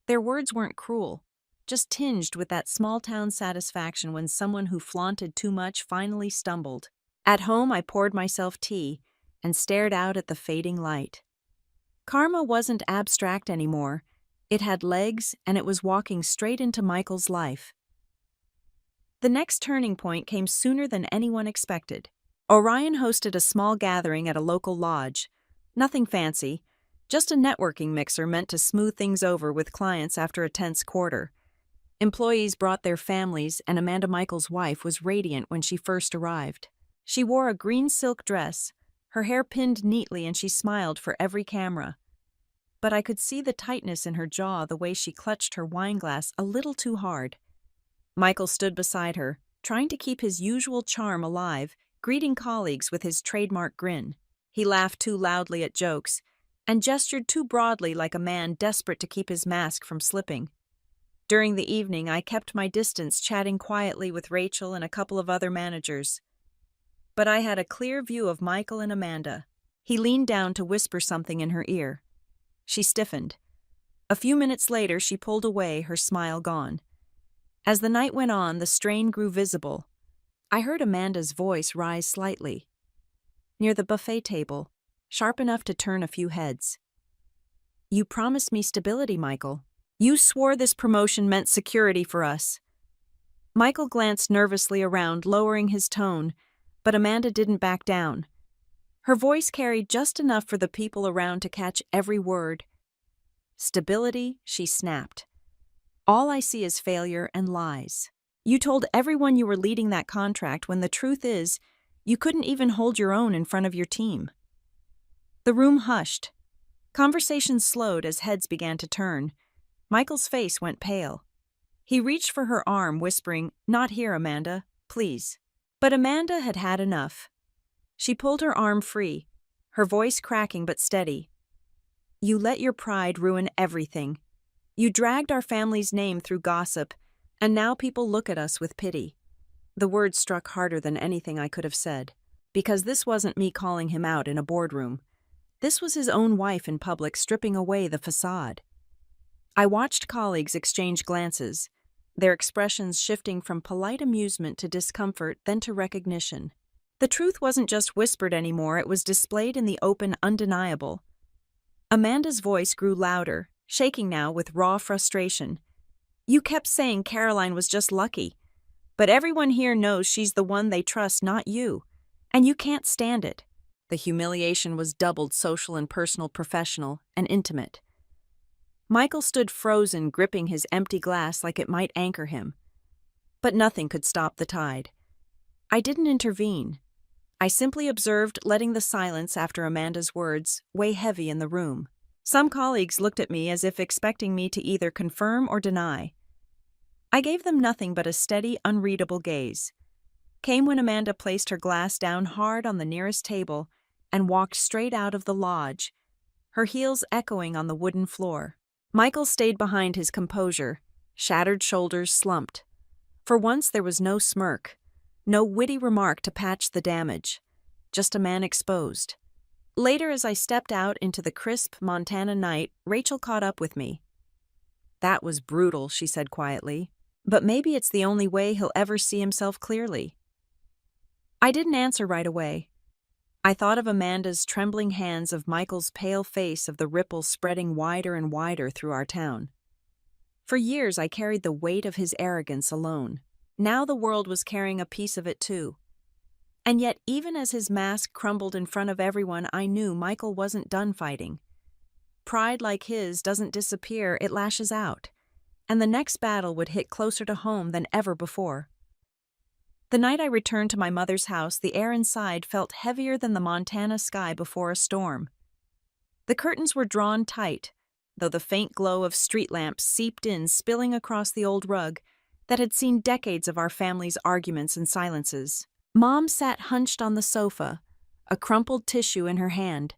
Their words weren't cruel, just tinged with that small-town satisfaction when someone who flaunted too much finally stumbled. At home, I poured myself tea and stared out at the fading light. Karma wasn't abstract anymore. It had legs, and it was walking straight into Michael's life. The next turning point came sooner than anyone expected. Orion hosted a small gathering at a local lodge. Nothing fancy, just a networking mixer meant to smooth things over with clients after a tense quarter. Employees brought their families, and Amanda, Michael's wife, was radiant when she first arrived. She wore a green silk dress, her hair pinned neatly, and she smiled for every camera. But I could see the tightness in her jaw, the way she clutched her wine glass a little too hard. Michael stood beside her, trying to keep his usual charm alive, greeting colleagues with his trademark grin. He laughed too loudly at jokes, and gestured too broadly like a man desperate to keep his mask from slipping. During the evening, I kept my distance, chatting quietly with Rachel and a couple of other managers. But I had a clear view of Michael and Amanda. He leaned down to whisper something in her ear. She stiffened. A few minutes later, she pulled away, her smile gone. As the night went on, the strain grew visible. I heard Amanda's voice rise slightly. Near the buffet table, sharp enough to turn a few heads. You promised me stability, Michael. You swore this promotion meant security for us. Michael glanced nervously around, lowering his tone, but Amanda didn't back down. Her voice carried just enough for the people around to catch every word. Stability, she snapped. All I see is failure and lies. You told everyone you were leading that contract when the truth is, you couldn't even hold your own in front of your team. The room hushed. Conversation slowed as heads began to turn. Michael's face went pale. He reached for her arm, whispering, "Not here, Amanda, please." But Amanda had had enough. She pulled her arm free, her voice cracking but steady. You let your pride ruin everything. You dragged our family's name through gossip, and now people look at us with pity. The words struck harder than anything I could have said, because this wasn't me calling him out in a boardroom. This was his own wife in public, stripping away the facade. I watched colleagues exchange glances, their expressions shifting from polite amusement to discomfort, then to recognition. The truth wasn't just whispered anymore, it was displayed in the open, undeniable. Amanda's voice grew louder, shaking now with raw frustration. You kept saying Caroline was just lucky, but everyone here knows she's the one they trust, not you, and you can't stand it. The humiliation was doubled, social and personal, professional and intimate. Michael stood frozen, gripping his empty glass like it might anchor him. But nothing could stop the tide. I didn't intervene. I simply observed, letting the silence after Amanda's words weigh heavy in the room. Some colleagues looked at me as if expecting me to either confirm or deny. I gave them nothing but a steady, unreadable gaze. Came when Amanda placed her glass down hard on the nearest table and walked straight out of the lodge, her heels echoing on the wooden floor. Michael stayed behind, his composure, shattered shoulders slumped. For once there was no smirk, no witty remark to patch the damage. just a man exposed. Later, as I stepped out into the crisp Montana night, Rachel caught up with me. "That was brutal," she said quietly. "But maybe it's the only way he'll ever see himself clearly." I didn't answer right away. I thought of Amanda's trembling hands, of Michael's pale face, of the ripples spreading wider and wider through our town. For years I carried the weight of his arrogance alone. Now the world was carrying a piece of it too. And yet, even as his mask crumbled in front of everyone, I knew Michael wasn't done fighting. Pride like his doesn't disappear, it lashes out. And the next battle would hit closer to home than ever before. The night I returned to my mother's house, the air inside felt heavier than the Montana sky before a storm. The curtains were drawn tight, though the faint glow of street lamps seeped in, spilling across the old rug that had seen decades of our family's arguments and silences. Mom sat hunched on the sofa, a crumpled tissue in her hand,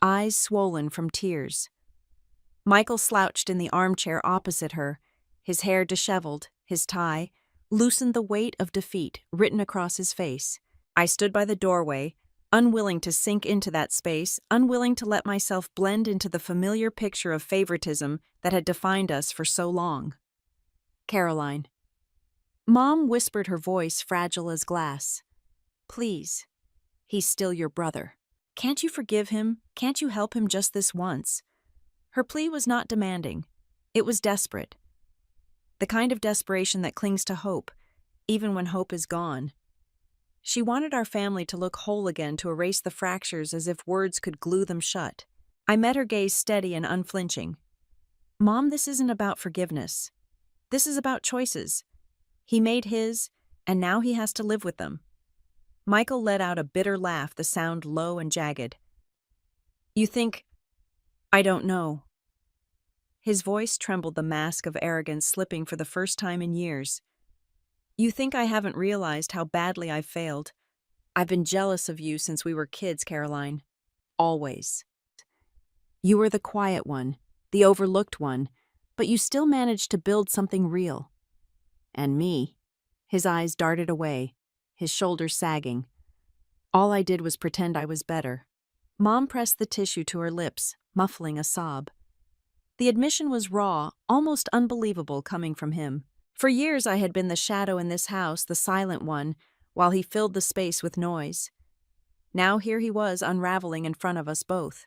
eyes swollen from tears. Michael slouched in the armchair opposite her, his hair disheveled, his tie loosened, the weight of defeat written across his face. I stood by the doorway, unwilling to sink into that space, unwilling to let myself blend into the familiar picture of favoritism that had defined us for so long. "Caroline." Mom whispered, her voice fragile as glass. "Please. He's still your brother. Can't you forgive him? Can't you help him just this once?" Her plea was not demanding. It was desperate. The kind of desperation that clings to hope, even when hope is gone. She wanted our family to look whole again, to erase the fractures as if words could glue them shut. I met her gaze steady and unflinching. "Mom, this isn't about forgiveness. This is about choices. He made his, and now he has to live with them." Michael let out a bitter laugh, the sound low and jagged. "You think—" "I don't know." His voice trembled, the mask of arrogance slipping for the first time in years. "You think I haven't realized how badly I've failed? I've been jealous of you since we were kids, Caroline. Always. You were the quiet one, the overlooked one, but you still managed to build something real. And me." His eyes darted away, his shoulders sagging. "All I did was pretend I was better." Mom pressed the tissue to her lips, muffling a sob. The admission was raw, almost unbelievable coming from him. For years I had been the shadow in this house, the silent one, while he filled the space with noise. Now here he was, unraveling in front of us both.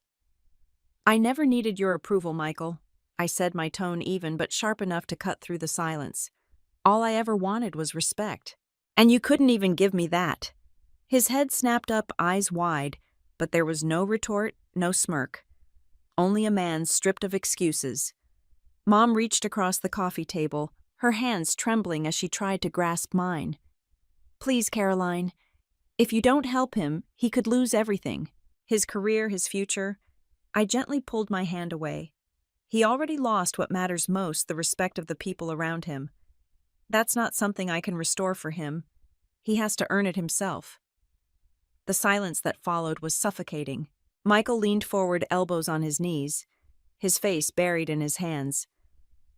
"I never needed your approval, Michael," I said, my tone even but sharp enough to cut through the silence. "All I ever wanted was respect. And you couldn't even give me that." His head snapped up, eyes wide, but there was no retort, no smirk. Only a man stripped of excuses. Mom reached across the coffee table, her hands trembling as she tried to grasp mine. "Please, Caroline. If you don't help him, he could lose everything. His career, his future." I gently pulled my hand away. He already lost what matters most, the respect of the people around him. That's not something I can restore for him. He has to earn it himself. The silence that followed was suffocating. Michael leaned forward, elbows on his knees, his face buried in his hands.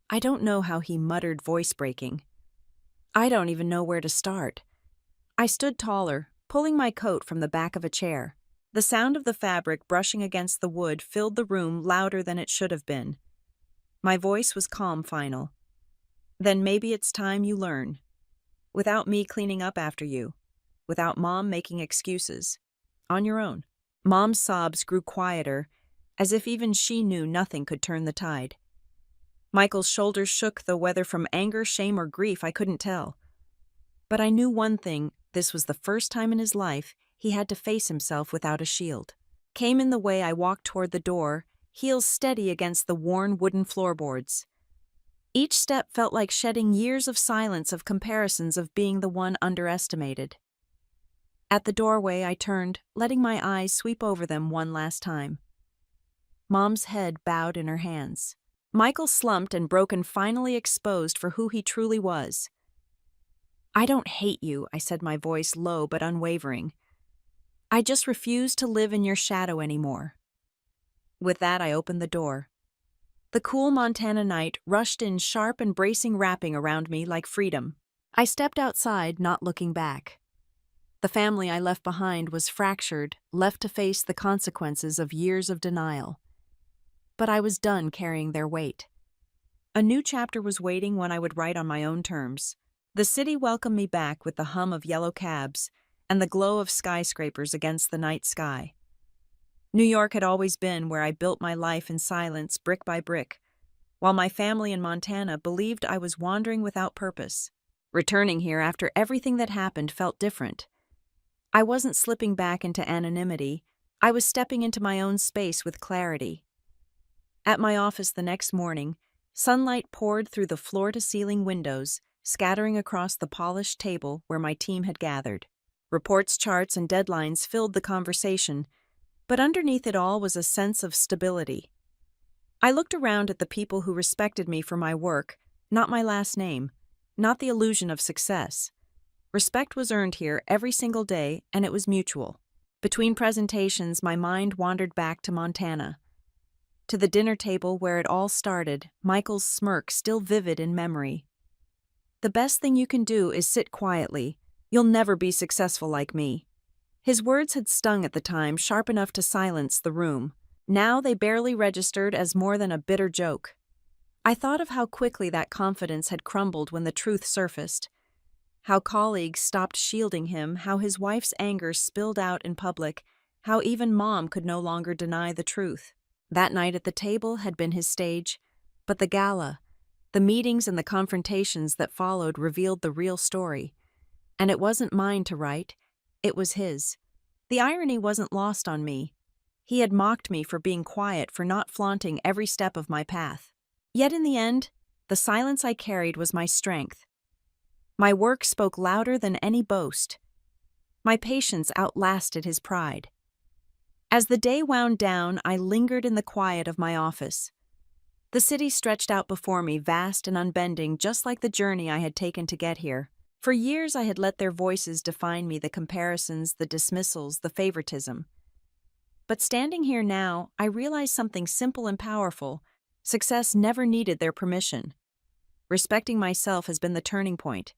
I don't know how he muttered, voice breaking. I don't even know where to start. I stood taller, pulling my coat from the back of a chair. The sound of the fabric brushing against the wood filled the room louder than it should have been. My voice was calm, final. "Then maybe it's time you learn. Without me cleaning up after you. Without Mom making excuses. On your own." Mom's sobs grew quieter, as if even she knew nothing could turn the tide. Michael's shoulders shook, though whether from anger, shame, or grief, I couldn't tell. But I knew one thing: this was the first time in his life he had to face himself without a shield. Came in the way, I walked toward the door, heels steady against the worn wooden floorboards. Each step felt like shedding years of silence, of comparisons, of being the one underestimated. At the doorway, I turned, letting my eyes sweep over them one last time. Mom's head bowed in her hands. Michael slumped and broken, finally exposed for who he truly was. "I don't hate you," I said, my voice low but unwavering. "I just refuse to live in your shadow anymore." With that, I opened the door. The cool Montana night rushed in, sharp and bracing, wrapping around me like freedom. I stepped outside, not looking back. The family I left behind was fractured, left to face the consequences of years of denial. But I was done carrying their weight. A new chapter was waiting when I would write on my own terms. The city welcomed me back with the hum of yellow cabs and the glow of skyscrapers against the night sky. New York had always been where I built my life in silence, brick by brick, while my family in Montana believed I was wandering without purpose. Returning here after everything that happened felt different. I wasn't slipping back into anonymity. I was stepping into my own space with clarity. At my office the next morning, sunlight poured through the floor-to-ceiling windows, scattering across the polished table where my team had gathered. Reports, charts, and deadlines filled the conversation, but underneath it all was a sense of stability. I looked around at the people who respected me for my work, not my last name, not the illusion of success. Respect was earned here every single day, and it was mutual. Between presentations, my mind wandered back to Montana. To the dinner table where it all started, Michael's smirk still vivid in memory. "The best thing you can do is sit quietly. You'll never be successful like me." His words had stung at the time, sharp enough to silence the room. Now they barely registered as more than a bitter joke. I thought of how quickly that confidence had crumbled when the truth surfaced. How colleagues stopped shielding him, how his wife's anger spilled out in public, how even Mom could no longer deny the truth. That night at the table had been his stage, but the gala, the meetings and the confrontations that followed revealed the real story. And it wasn't mine to write, it was his. The irony wasn't lost on me. He had mocked me for being quiet, for not flaunting every step of my path. Yet in the end, the silence I carried was my strength. My work spoke louder than any boast. My patience outlasted his pride. As the day wound down, I lingered in the quiet of my office. The city stretched out before me, vast and unbending, just like the journey I had taken to get here. For years I had let their voices define me, the comparisons, the dismissals, the favoritism. But standing here now, I realize something simple and powerful. Success never needed their permission. Respecting myself has been the turning point.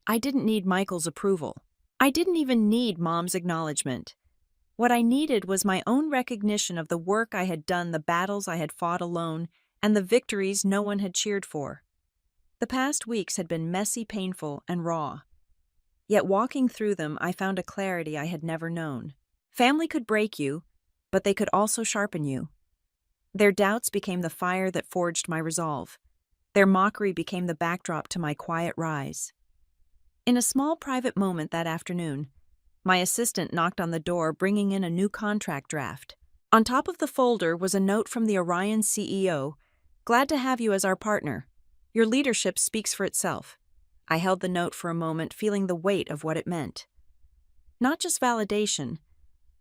I didn't need Michael's approval. I didn't even need Mom's acknowledgement. What I needed was my own recognition of the work I had done, the battles I had fought alone, and the victories no one had cheered for. The past weeks had been messy, painful, and raw. Yet walking through them, I found a clarity I had never known. Family could break you, but they could also sharpen you. Their doubts became the fire that forged my resolve. Their mockery became the backdrop to my quiet rise. In a small private moment that afternoon, my assistant knocked on the door, bringing in a new contract draft. On top of the folder was a note from the Orion CEO. "Glad to have you as our partner. Your leadership speaks for itself." I held the note for a moment, feeling the weight of what it meant. Not just validation,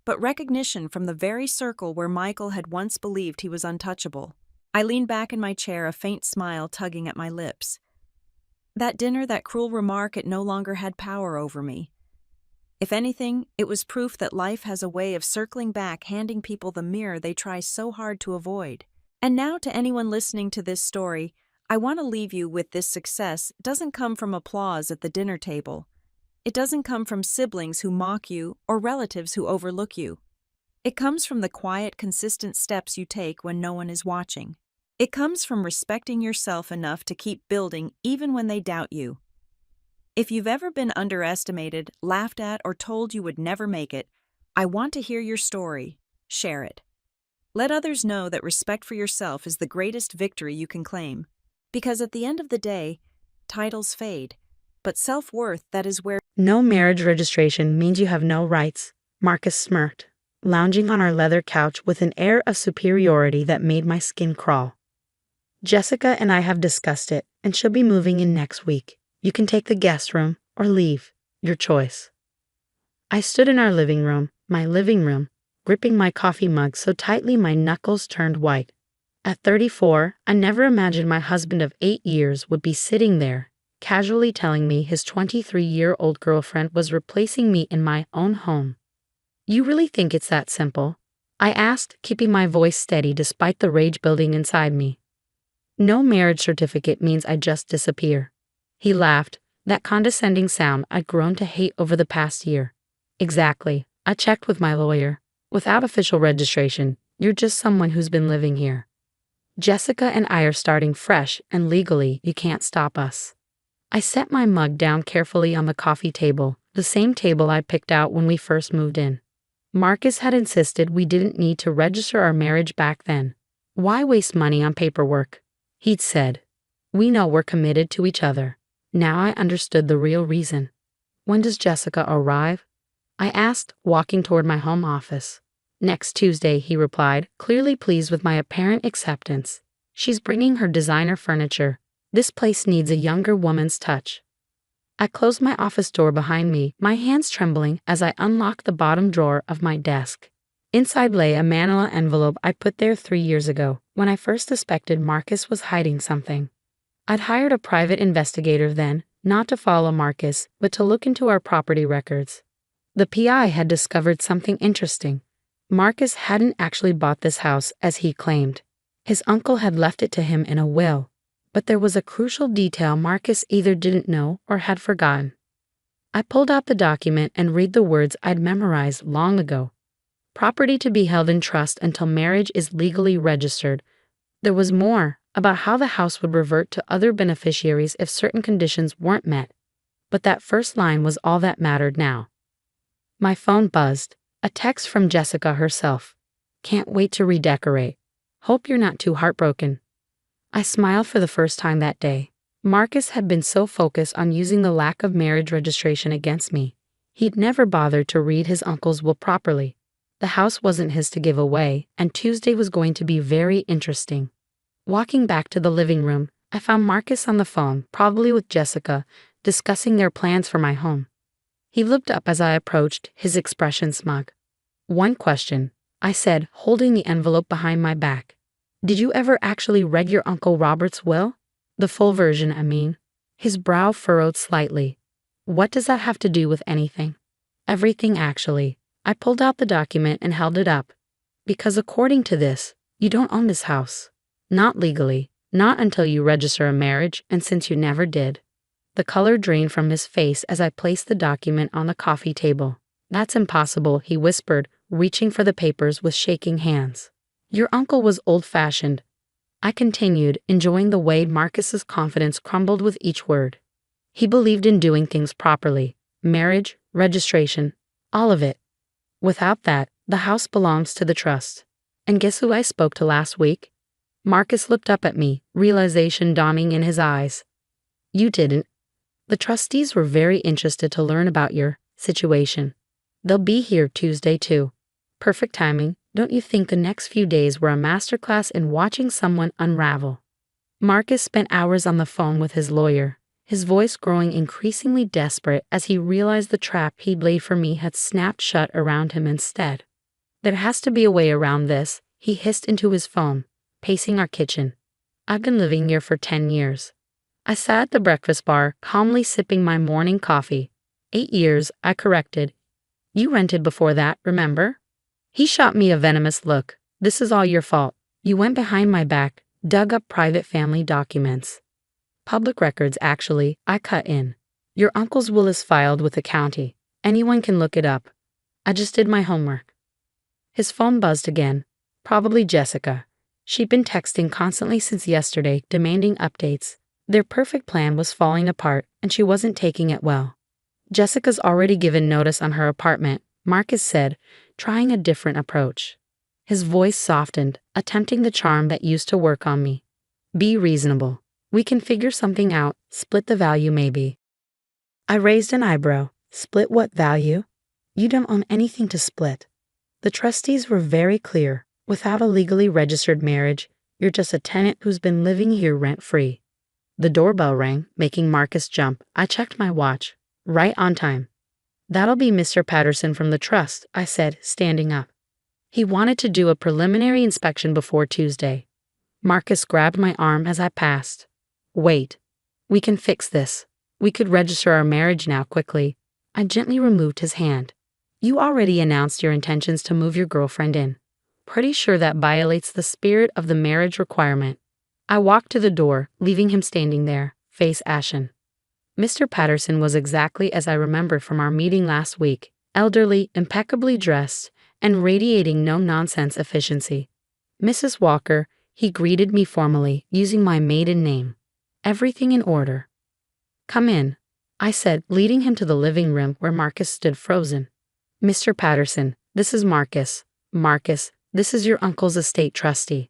but recognition from the very circle where Michael had once believed he was untouchable. I leaned back in my chair, a faint smile tugging at my lips. That dinner, that cruel remark, it no longer had power over me. If anything, it was proof that life has a way of circling back, handing people the mirror they try so hard to avoid. And now, to anyone listening to this story, I want to leave you with this: success doesn't come from applause at the dinner table. It doesn't come from siblings who mock you or relatives who overlook you. It comes from the quiet, consistent steps you take when no one is watching. It comes from respecting yourself enough to keep building even when they doubt you. If you've ever been underestimated, laughed at, or told you would never make it, I want to hear your story. Share it. Let others know that respect for yourself is the greatest victory you can claim. Because at the end of the day, titles fade, but self-worth, that is where... No marriage registration means you have no rights, Marcus smirked, lounging on our leather couch with an air of superiority that made my skin crawl. "Jessica and I have discussed it, and she'll be moving in next week. You can take the guest room or leave, your choice." I stood in our living room, my living room, gripping my coffee mug so tightly my knuckles turned white. At 34, I never imagined my husband of 8 years would be sitting there, casually telling me his 23-year-old girlfriend was replacing me in my own home. "You really think it's that simple?" I asked, keeping my voice steady despite the rage building inside me. "No marriage certificate means I just disappear." He laughed, that condescending sound I'd grown to hate over the past year. Exactly. I checked with my lawyer. Without official registration, you're just someone who's been living here. Jessica and I are starting fresh, and legally, you can't stop us. I set my mug down carefully on the coffee table, the same table I picked out when we first moved in. Marcus had insisted we didn't need to register our marriage back then. Why waste money on paperwork? He'd said. We know we're committed to each other. Now I understood the real reason. When does Jessica arrive? I asked, walking toward my home office. Next Tuesday, he replied, clearly pleased with my apparent acceptance. She's bringing her designer furniture. This place needs a younger woman's touch. I closed my office door behind me, my hands trembling as I unlocked the bottom drawer of my desk. Inside lay a manila envelope I put there 3 years ago, when I first suspected Marcus was hiding something. I'd hired a private investigator then, not to follow Marcus, but to look into our property records. The PI had discovered something interesting. Marcus hadn't actually bought this house as he claimed. His uncle had left it to him in a will. But there was a crucial detail Marcus either didn't know or had forgotten. I pulled out the document and read the words I'd memorized long ago. Property to be held in trust until marriage is legally registered. There was more about how the house would revert to other beneficiaries if certain conditions weren't met. But that first line was all that mattered now. My phone buzzed. A text from Jessica herself. Can't wait to redecorate. Hope you're not too heartbroken. I smiled for the first time that day. Marcus had been so focused on using the lack of marriage registration against me. He'd never bothered to read his uncle's will properly. The house wasn't his to give away, and Tuesday was going to be very interesting. Walking back to the living room, I found Marcus on the phone, probably with Jessica, discussing their plans for my home. He looked up as I approached, his expression smug. One question, I said, holding the envelope behind my back. Did you ever actually read your Uncle Robert's will? The full version, I mean. His brow furrowed slightly. What does that have to do with anything? Everything, actually. I pulled out the document and held it up. Because according to this, you don't own this house. Not legally, not until you register a marriage, and since you never did. The color drained from his face as I placed the document on the coffee table. That's impossible, he whispered, reaching for the papers with shaking hands. Your uncle was old-fashioned. I continued, enjoying the way Marcus's confidence crumbled with each word. He believed in doing things properly. Marriage, registration, all of it. Without that, the house belongs to the trust. And guess who I spoke to last week? Marcus looked up at me, realization dawning in his eyes. You didn't. The trustees were very interested to learn about your situation. They'll be here Tuesday too. Perfect timing. Don't you think the next few days were a masterclass in watching someone unravel? Marcus spent hours on the phone with his lawyer, his voice growing increasingly desperate as he realized the trap he'd laid for me had snapped shut around him instead. There has to be a way around this, he hissed into his phone, pacing our kitchen. I've been living here for 10 years. I sat at the breakfast bar, calmly sipping my morning coffee. 8 years, I corrected. You rented before that, remember? He shot me a venomous look. This is all your fault. You went behind my back, dug up private family documents. Public records, actually, I cut in. Your uncle's will is filed with the county. Anyone can look it up. I just did my homework. His phone buzzed again. Probably Jessica. She'd been texting constantly since yesterday, demanding updates. Their perfect plan was falling apart, and she wasn't taking it well. Jessica's already given notice on her apartment, Marcus said, trying a different approach. His voice softened, attempting the charm that used to work on me. Be reasonable. We can figure something out, split the value maybe. I raised an eyebrow. Split what value? You don't own anything to split. The trustees were very clear. Without a legally registered marriage, you're just a tenant who's been living here rent-free. The doorbell rang, making Marcus jump. I checked my watch. Right on time. That'll be Mr. Patterson from the trust, I said, standing up. He wanted to do a preliminary inspection before Tuesday. Marcus grabbed my arm as I passed. Wait. We can fix this. We could register our marriage now quickly. I gently removed his hand. You already announced your intentions to move your girlfriend in. Pretty sure that violates the spirit of the marriage requirement. I walked to the door, leaving him standing there, face ashen. Mr. Patterson was exactly as I remembered from our meeting last week, elderly, impeccably dressed, and radiating no-nonsense efficiency. Mrs. Walker, he greeted me formally, using my maiden name. Everything in order. Come in, I said, leading him to the living room where Marcus stood frozen. Mr. Patterson, this is Marcus. Marcus, this is your uncle's estate trustee.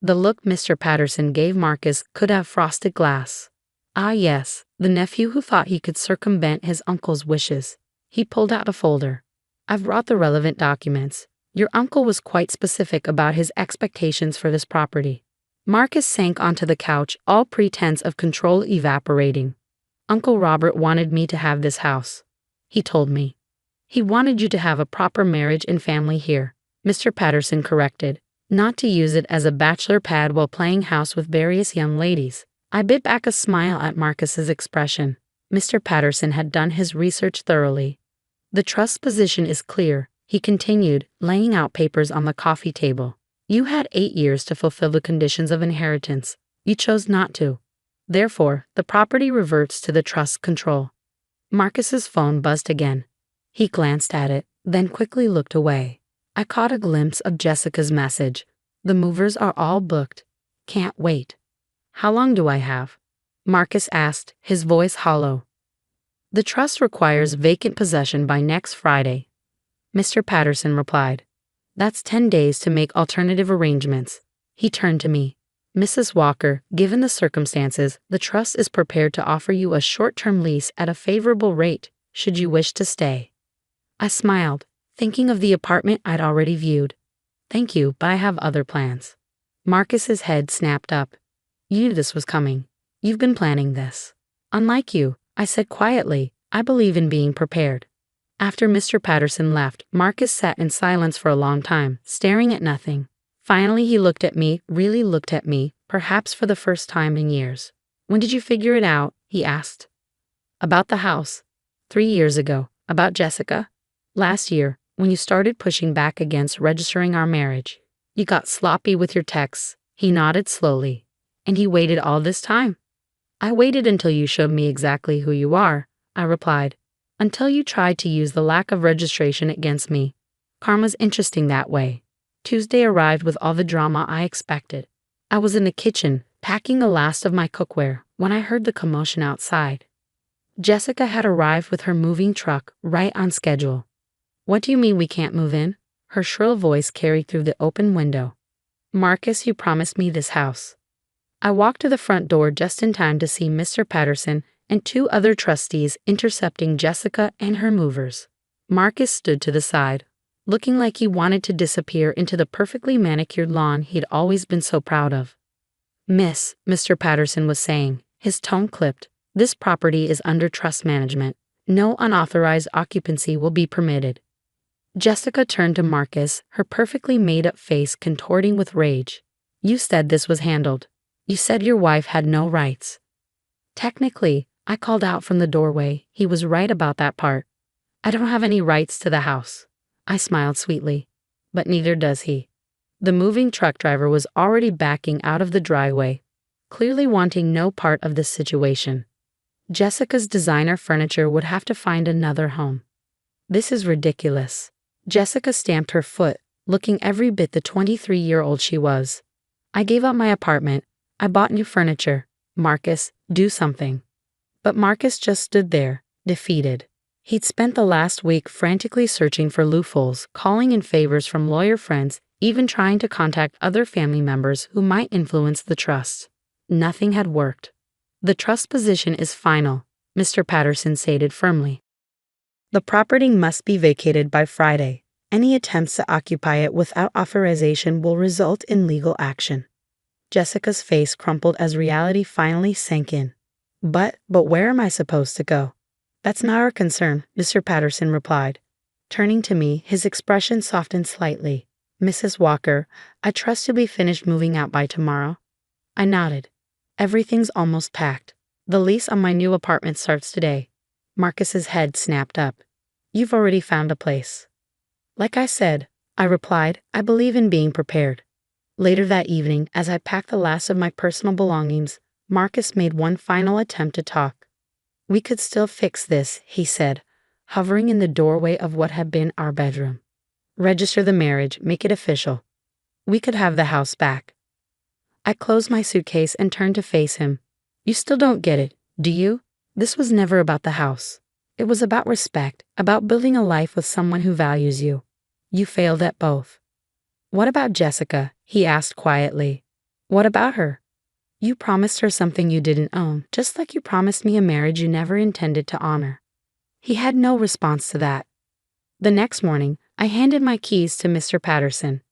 The look Mr. Patterson gave Marcus could have frosted glass. Ah yes, the nephew who thought he could circumvent his uncle's wishes. He pulled out a folder. I've brought the relevant documents. Your uncle was quite specific about his expectations for this property. Marcus sank onto the couch, all pretense of control evaporating. Uncle Robert wanted me to have this house. He told me. He wanted you to have a proper marriage and family here, Mr. Patterson corrected, not to use it as a bachelor pad while playing house with various young ladies. I bit back a smile at Marcus's expression. Mr. Patterson had done his research thoroughly. The trust position is clear, he continued, laying out papers on the coffee table. You had 8 years to fulfill the conditions of inheritance. You chose not to. Therefore, the property reverts to the trust's control. Marcus's phone buzzed again. He glanced at it, then quickly looked away. I caught a glimpse of Jessica's message. The movers are all booked. Can't wait. How long do I have? Marcus asked, his voice hollow. The trust requires vacant possession by next Friday. Mr. Patterson replied. That's 10 days to make alternative arrangements. He turned to me. Mrs. Walker, given the circumstances, the trust is prepared to offer you a short-term lease at a favorable rate, should you wish to stay. I smiled, thinking of the apartment I'd already viewed. Thank you, but I have other plans. Marcus's head snapped up. You knew this was coming. You've been planning this. Unlike you, I said quietly, I believe in being prepared. After Mr. Patterson left, Marcus sat in silence for a long time, staring at nothing. Finally, he looked at me, really looked at me, perhaps for the first time in years. When did you figure it out? He asked. About the house. 3 years ago. About Jessica. Last year, when you started pushing back against registering our marriage. You got sloppy with your texts. He nodded slowly. And he waited all this time? I waited until you showed me exactly who you are, I replied. Until you tried to use the lack of registration against me. Karma's interesting that way. Tuesday arrived with all the drama I expected. I was in the kitchen, packing the last of my cookware, when I heard the commotion outside. Jessica had arrived with her moving truck, right on schedule. What do you mean we can't move in? Her shrill voice carried through the open window. Marcus, you promised me this house. I walked to the front door just in time to see Mr. Patterson and 2 other trustees intercepting Jessica and her movers. Marcus stood to the side, looking like he wanted to disappear into the perfectly manicured lawn he'd always been so proud of. Miss, Mr. Patterson was saying, his tone clipped, this property is under trust management. No unauthorized occupancy will be permitted. Jessica turned to Marcus, her perfectly made-up face contorting with rage. You said this was handled. You said your wife had no rights. Technically, I called out from the doorway. He was right about that part. I don't have any rights to the house. I smiled sweetly. But neither does he. The moving truck driver was already backing out of the driveway, clearly wanting no part of this situation. Jessica's designer furniture would have to find another home. This is ridiculous. Jessica stamped her foot, looking every bit the 23-year-old she was. I gave up my apartment. I bought new furniture. Marcus, do something. But Marcus just stood there, defeated. He'd spent the last week frantically searching for loopholes, calling in favors from lawyer friends, even trying to contact other family members who might influence the trust. Nothing had worked. The trust position is final, Mr. Patterson stated firmly. The property must be vacated by Friday. Any attempts to occupy it without authorization will result in legal action. Jessica's face crumpled as reality finally sank in. But where am I supposed to go? That's not our concern, Mr. Patterson replied. Turning to me, his expression softened slightly. Mrs. Walker, I trust you'll be finished moving out by tomorrow. I nodded. Everything's almost packed. The lease on my new apartment starts today. Marcus's head snapped up. You've already found a place. Like I said, I replied, I believe in being prepared. Later that evening, as I packed the last of my personal belongings, Marcus made one final attempt to talk. We could still fix this, he said. hovering in the doorway of what had been our bedroom. Register the marriage, make it official. We could have the house back. I closed my suitcase and turned to face him. You still don't get it, do you? This was never about the house. It was about respect, about building a life with someone who values you. You failed at both. What about Jessica? He asked quietly. What about her? You promised her something you didn't own, just like you promised me a marriage you never intended to honor. He had no response to that. The next morning, I handed my keys to Mr. Patterson.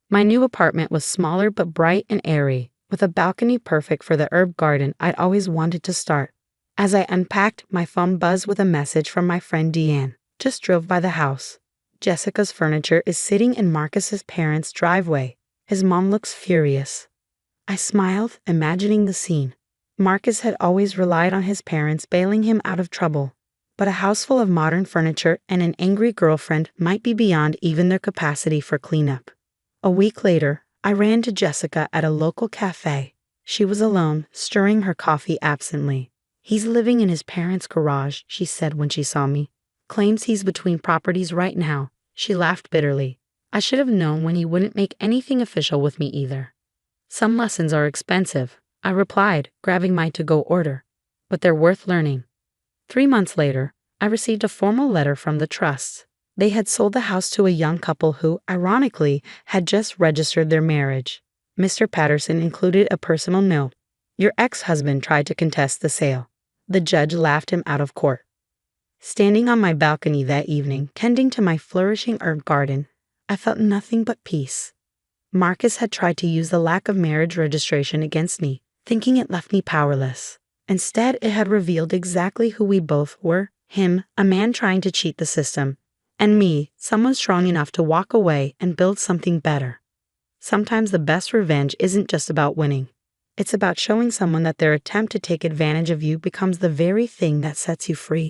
My new apartment was smaller but bright and airy, with a balcony perfect for the herb garden I'd always wanted to start. As I unpacked, my phone buzzed with a message from my friend Deanne. Just drove by the house. Jessica's furniture is sitting in Marcus's parents' driveway. His mom looks furious. I smiled, imagining the scene. Marcus had always relied on his parents bailing him out of trouble, but a house full of modern furniture and an angry girlfriend might be beyond even their capacity for cleanup. A week later, I ran to Jessica at a local cafe. She was alone, stirring her coffee absently. He's living in his parents' garage, she said when she saw me. Claims he's between properties right now. She laughed bitterly. I should have known when he wouldn't make anything official with me either. Some lessons are expensive, I replied, grabbing my to-go order. But they're worth learning. 3 months later, I received a formal letter from the trust. They had sold the house to a young couple who, ironically, had just registered their marriage. Mr. Patterson included a personal note. Your ex-husband tried to contest the sale. The judge laughed him out of court. Standing on my balcony that evening, tending to my flourishing herb garden, I felt nothing but peace. Marcus had tried to use the lack of marriage registration against me, thinking it left me powerless. Instead, it had revealed exactly who we both were. Him, a man trying to cheat the system, and me, someone strong enough to walk away and build something better. Sometimes the best revenge isn't just about winning. It's about showing someone that their attempt to take advantage of you becomes the very thing that sets you free.